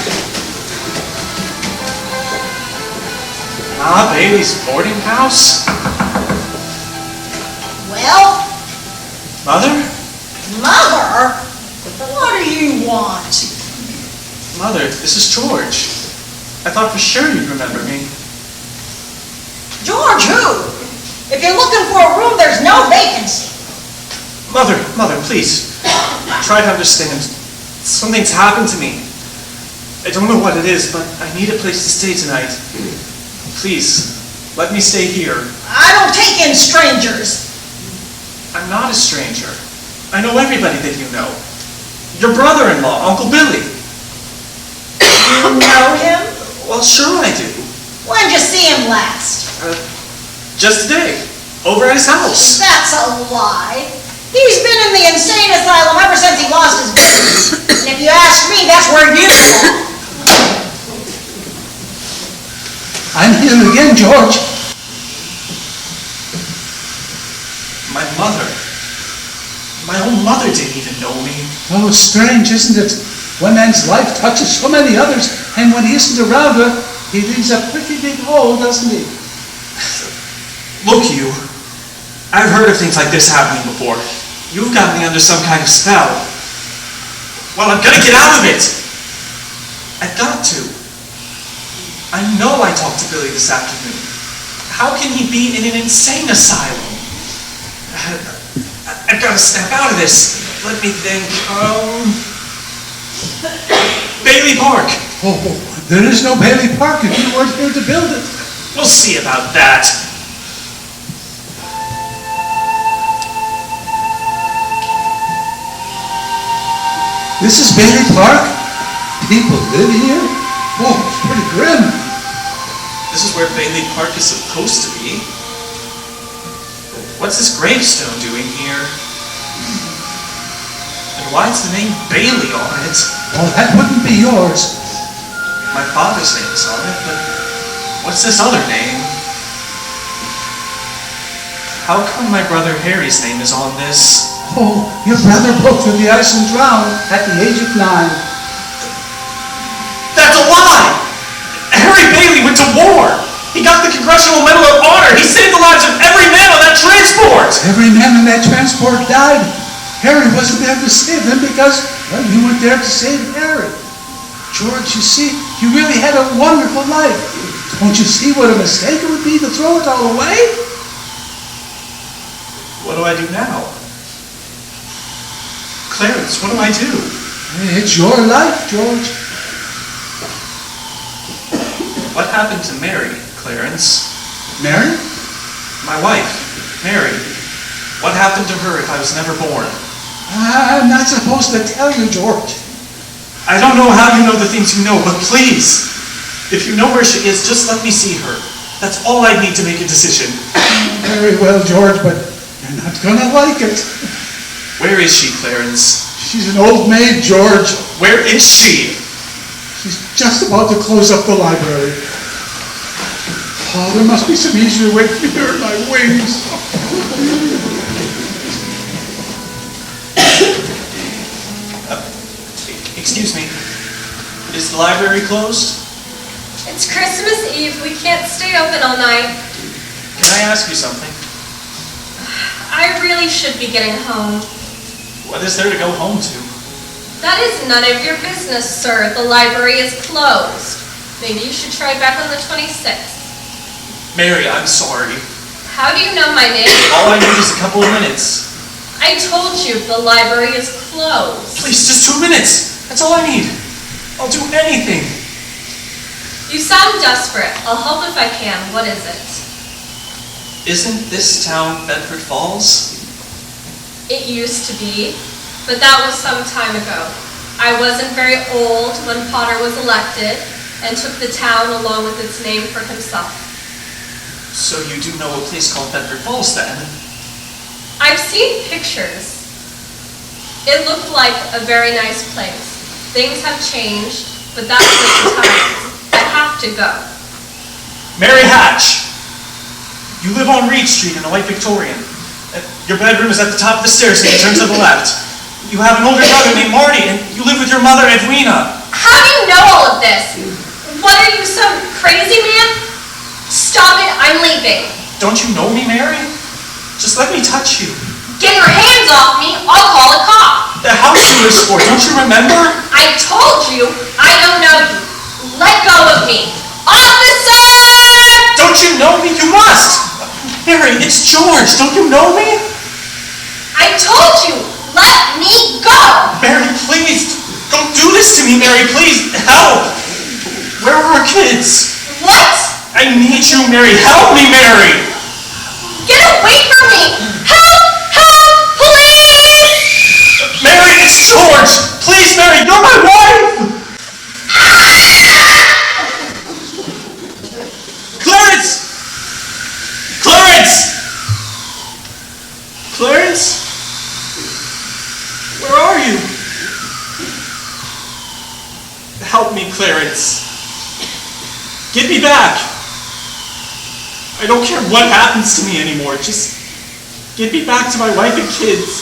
Bailey's boarding house? Well, Mother? Mother? What do you want? Mother, this is George. I thought for sure you'd remember me. George who? If you're looking for a room, there's no vacancy. Mother, please. Try to understand. Something's happened to me. I don't know what it is, but I need a place to stay tonight. Please, let me stay here. I don't take in strangers. I'm not a stranger. I know everybody that you know. Your brother-in-law, Uncle Billy. You know him? Well, sure I do. When'd you see him last? Just today, over at his house. That's a lie. He's been in the insane asylum ever since he lost his vision. And if you ask me, that's where you belong. I'm here again, George. My mother. My own mother didn't even know me. Oh, strange, isn't it? One man's life touches so many others, and when he isn't around her, he leaves a pretty big hole, doesn't he? Look, you. I've heard of things like this happening before. You've got me under some kind of spell. Well, I'm gonna get out of it. I've got to. I know I talked to Billy this afternoon. How can he be in an insane asylum? I've got to snap out of this. Let me think. Bailey Park. Oh, there is no Bailey Park if you weren't here to build it. We'll see about that. This is Bailey Park? People live here? Oh, it's pretty grim. This is where Bailey Park is supposed to be. What's this gravestone doing here? And why is the name Bailey on it? Oh, that wouldn't be yours. My father's name is on it, but what's this other name? How come my brother Harry's name is on this? Oh, your brother broke through the ice and drowned at the age of 9. That's a lie! Harry Bailey went to war! He got the Congressional Medal of Honor! He saved the lives of every man on that transport! Every man in that transport died. Harry wasn't there to save them because, well, you weren't there to save Harry. George, you see, you really had a wonderful life. Don't you see what a mistake it would be to throw it all away? What do I do now? Clarence, what do I do? It's your life, George. What happened to Mary, Clarence? Mary? My wife, Mary. What happened to her if I was never born? I'm not supposed to tell you, George. I don't know how you know the things you know, but please, if you know where she is, just let me see her. That's all I need to make a decision. Very well, George, but you're not gonna like it. Where is she, Clarence? She's an old maid, George. Where is she? She's just about to close up the library. Oh, there must be some easier way to earn my wings. Excuse me. Is the library closed? It's Christmas Eve. We can't stay open all night. Can I ask you something? I really should be getting home. What is there to go home to? That is none of your business, sir. The library is closed. Maybe you should try back on the 26th. Mary, I'm sorry. How do you know my name? All I need is a couple of minutes. I told you the library is closed. Please, just 2 minutes. That's all I need. I'll do anything. You sound desperate. I'll help if I can. What is it? Isn't this town Bedford Falls? It used to be, but that was some time ago. I wasn't very old when Potter was elected and took the town along with its name for himself. So you do know a place called Bedford Falls then? I've seen pictures. It looked like a very nice place. Things have changed, but that's just the time. I have to go. Mary Hatch! You live on Reed Street in a white Victorian. Your bedroom is at the top of the stairs and you turn to the left. You have an older brother named Marty, and you live with your mother, Edwina. How do you know all of this? What are you, some crazy man? Stop it, I'm leaving. Don't you know me, Mary? Just let me touch you. Get your hands off me, I'll call a cop. The house you live for, don't you remember? I told you, I don't know you. Let go of me. Officer! Don't you know me? You must! Mary, it's George. Don't you know me? I told you, let me go! Mary, please. Don't do this to me, Mary. Please, help. Where are our kids? What? I need you, Mary. Help me, Mary. Get away from me! Help! Help! Police! Mary, it's George. Please, Mary, you're my wife. Clarence! Clarence! Clarence? Where are you? Help me, Clarence. Get me back. I don't care what happens to me anymore. Just get me back to my wife and kids.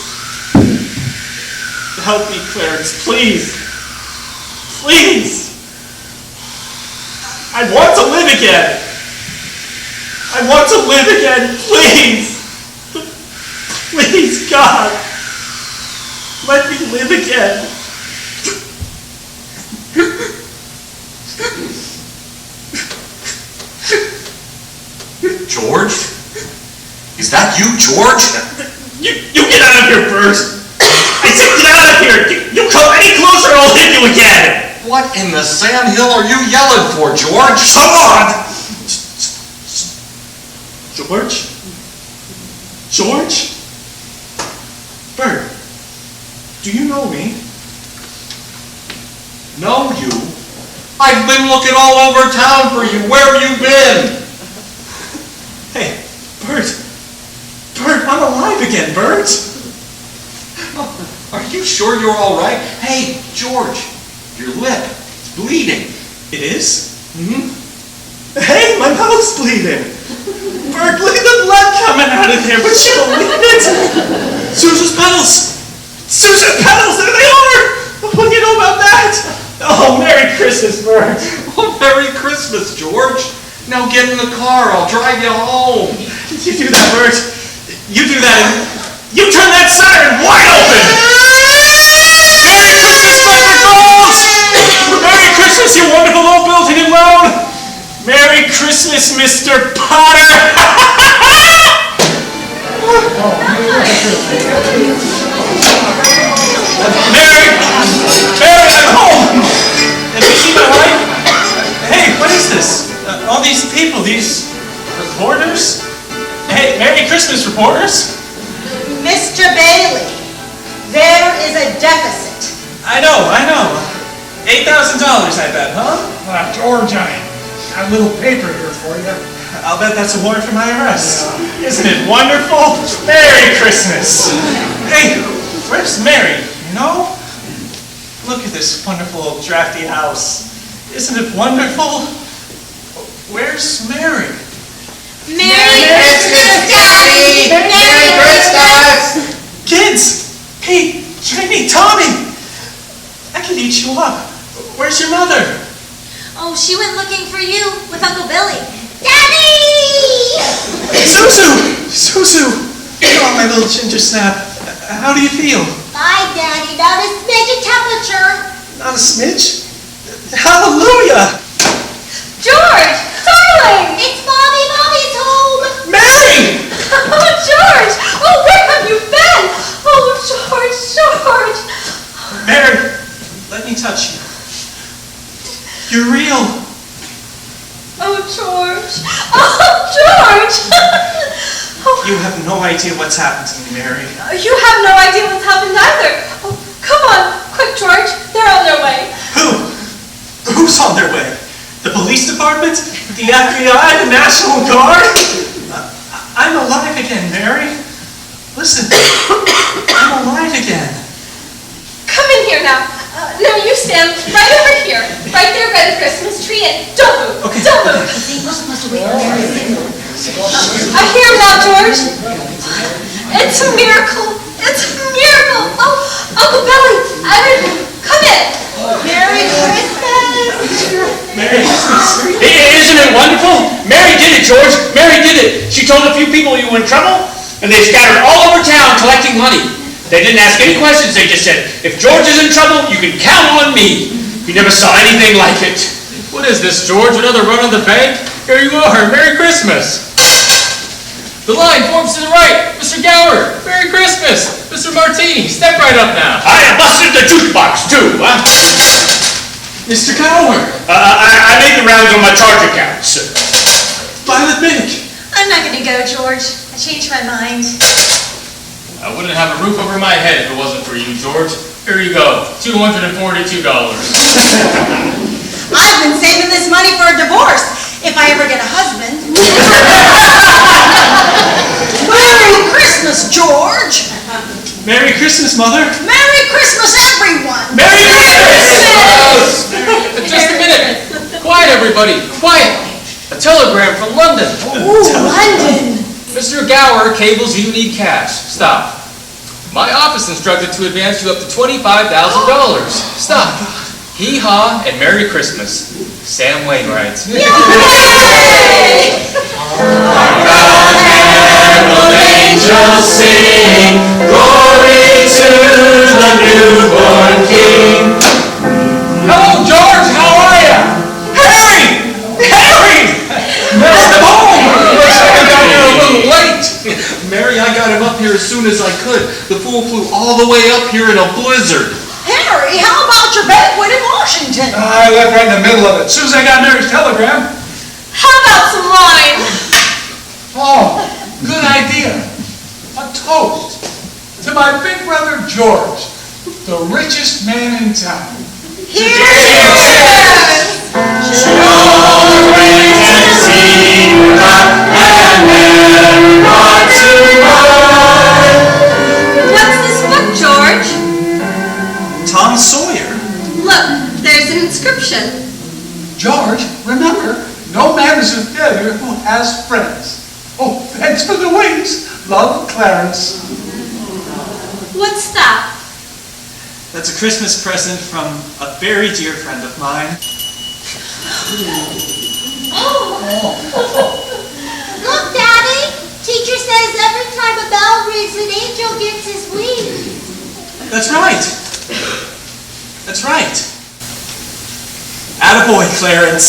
Help me, Clarence, please. Please. I want to live again. I want to live again, please. Please, God. Let me live again. George? Is that you, George? You get out of here first. I said get out of here. You come any closer, I'll hit you again. What in the sand hill are you yelling for, George? Come on. George? George? Bert, do you know me? Know you? I've been looking all over town for you. Where have you been? Hey, Bert. Bert, I'm alive again, Bert. Are you sure you're all right? Hey, George, your lip, it's bleeding. It is? Mm-hmm. Hey, my mouth's bleeding. Bert, look at the blood coming out of there. Would you believe it? Susan's petals. Susan's petals, there they are. What do you know about that? Oh, Merry Christmas, Bert. Oh, Merry Christmas, George. Now get in the car, I'll drive you home. You do that, Bert. You do that, and you turn that siren wide open. Merry Christmas, Bedford Falls. Merry Christmas, you wonderful old building and road. Merry Christmas, Mr. Potter. Mary, I'm home. Have you seen my wife? Hey, what is this? All these people, these reporters? Hey, Merry Christmas, reporters. Mr. Bailey, there is a deficit. I know. $8,000, I bet, huh? George, I got a little paper here for you. I'll bet that's a warrant for my arrest. Yeah. Isn't it wonderful? Merry Christmas. Hey, where's Mary, you know? Look at this wonderful old drafty house. Isn't it wonderful? Where's Mary? Merry Christmas, Daddy! Merry Christmas! Kids! Hey, Trini, Tommy! I could eat you up. Where's your mother? Oh, she went looking for you with Uncle Billy. Daddy! Susu! Oh, my my little ginger snap. How do you feel? Bye, Daddy. Not a smidge of temperature. Not a smidge? Hallelujah! George! Darling! It's Mommy. Mommy's home. Mary! Oh, George! Oh, where have you been? Oh, George, George! Mary, let me touch you. You're real. Oh, George! Oh, George! You have no idea what's happened to me, Mary. You have no idea what's happened either. Oh, come on, quick, George. They're on their way. Who? Who's on their way? The police department? The FBI? The National Guard? I'm alive again, Mary. Listen, I'm alive again. Come in here now. Now you stand right over here, right there by the Christmas tree, and don't move. Okay. Don't move. We're supposed to wait for Mary. I hear him now, George. It's a miracle. It's a miracle. Oh, Uncle Billy, everyone, come in. Merry Christmas. Merry Christmas. Isn't it wonderful? Mary did it, George. Mary did it. She told a few people you were in trouble, and they scattered all over town collecting money. They didn't ask any questions. They just said, if George is in trouble, you can count on me. You never saw anything like it. What is this, George? Another run on the bank? Here you are. Merry Christmas. The line forms to the right. Mr. Gower, Merry Christmas. Mr. Martini, step right up now. I busted the jukebox, too, huh? Mr. Gower. I made the rounds on my charge accounts. Violet Mink. I'm not going to go, George. I changed my mind. I wouldn't have a roof over my head if it wasn't for you, George. Here you go, $242. I've been saving this money for a divorce, if I ever get a husband. Merry Christmas, George! Merry Christmas, Mother. Merry Christmas, everyone! Merry Christmas! Just a minute. Quiet, everybody. Quiet. A telegram from London. Ooh, London! Mr. Gower cables you need cash. Stop. My office instructed to advance you up to $25,000. Stop. Hee-haw and Merry Christmas. Sam Wainwright. Carol angels sing, glory to the newborn King. Hello, George. How are you? Harry! Harry! Welcome home. Looks like I got here a little late. Mary, I got him up here as soon as I could. The fool flew all the way up here in a blizzard. Harry, how about your banquet in Washington? I left right in the middle of it. As soon as I got Mary's telegram. How about some wine? Oh, good idea. A toast to my big brother George, the richest man in town. What's this book, George? Tom Sawyer. Look, there's an inscription. George, remember, no man is a failure who has friends. Oh, thanks for the wings. Love, Clarence. What's that? That's a Christmas present from a very dear friend of mine. Look, Daddy. Teacher says every time a bell rings, an angel gets his wings. That's right. That's right. Attaboy, Clarence.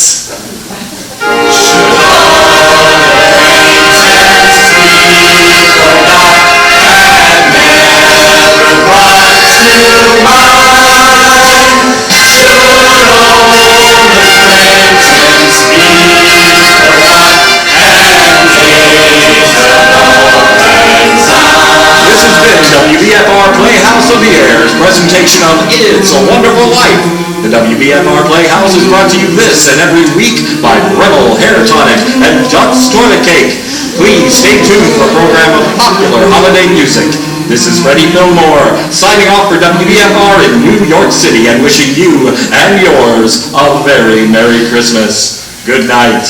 This has been WBFR Playhouse of the Air's presentation of It's a Wonderful Life. The WBFR Playhouse is brought to you this and every week by Rebel Hair Tonic and Duck's Toilet Cake. Please stay tuned for a program of popular holiday music. This is Freddie Fillmore, signing off for WBFR in New York City and wishing you and yours a very Merry Christmas. Good night.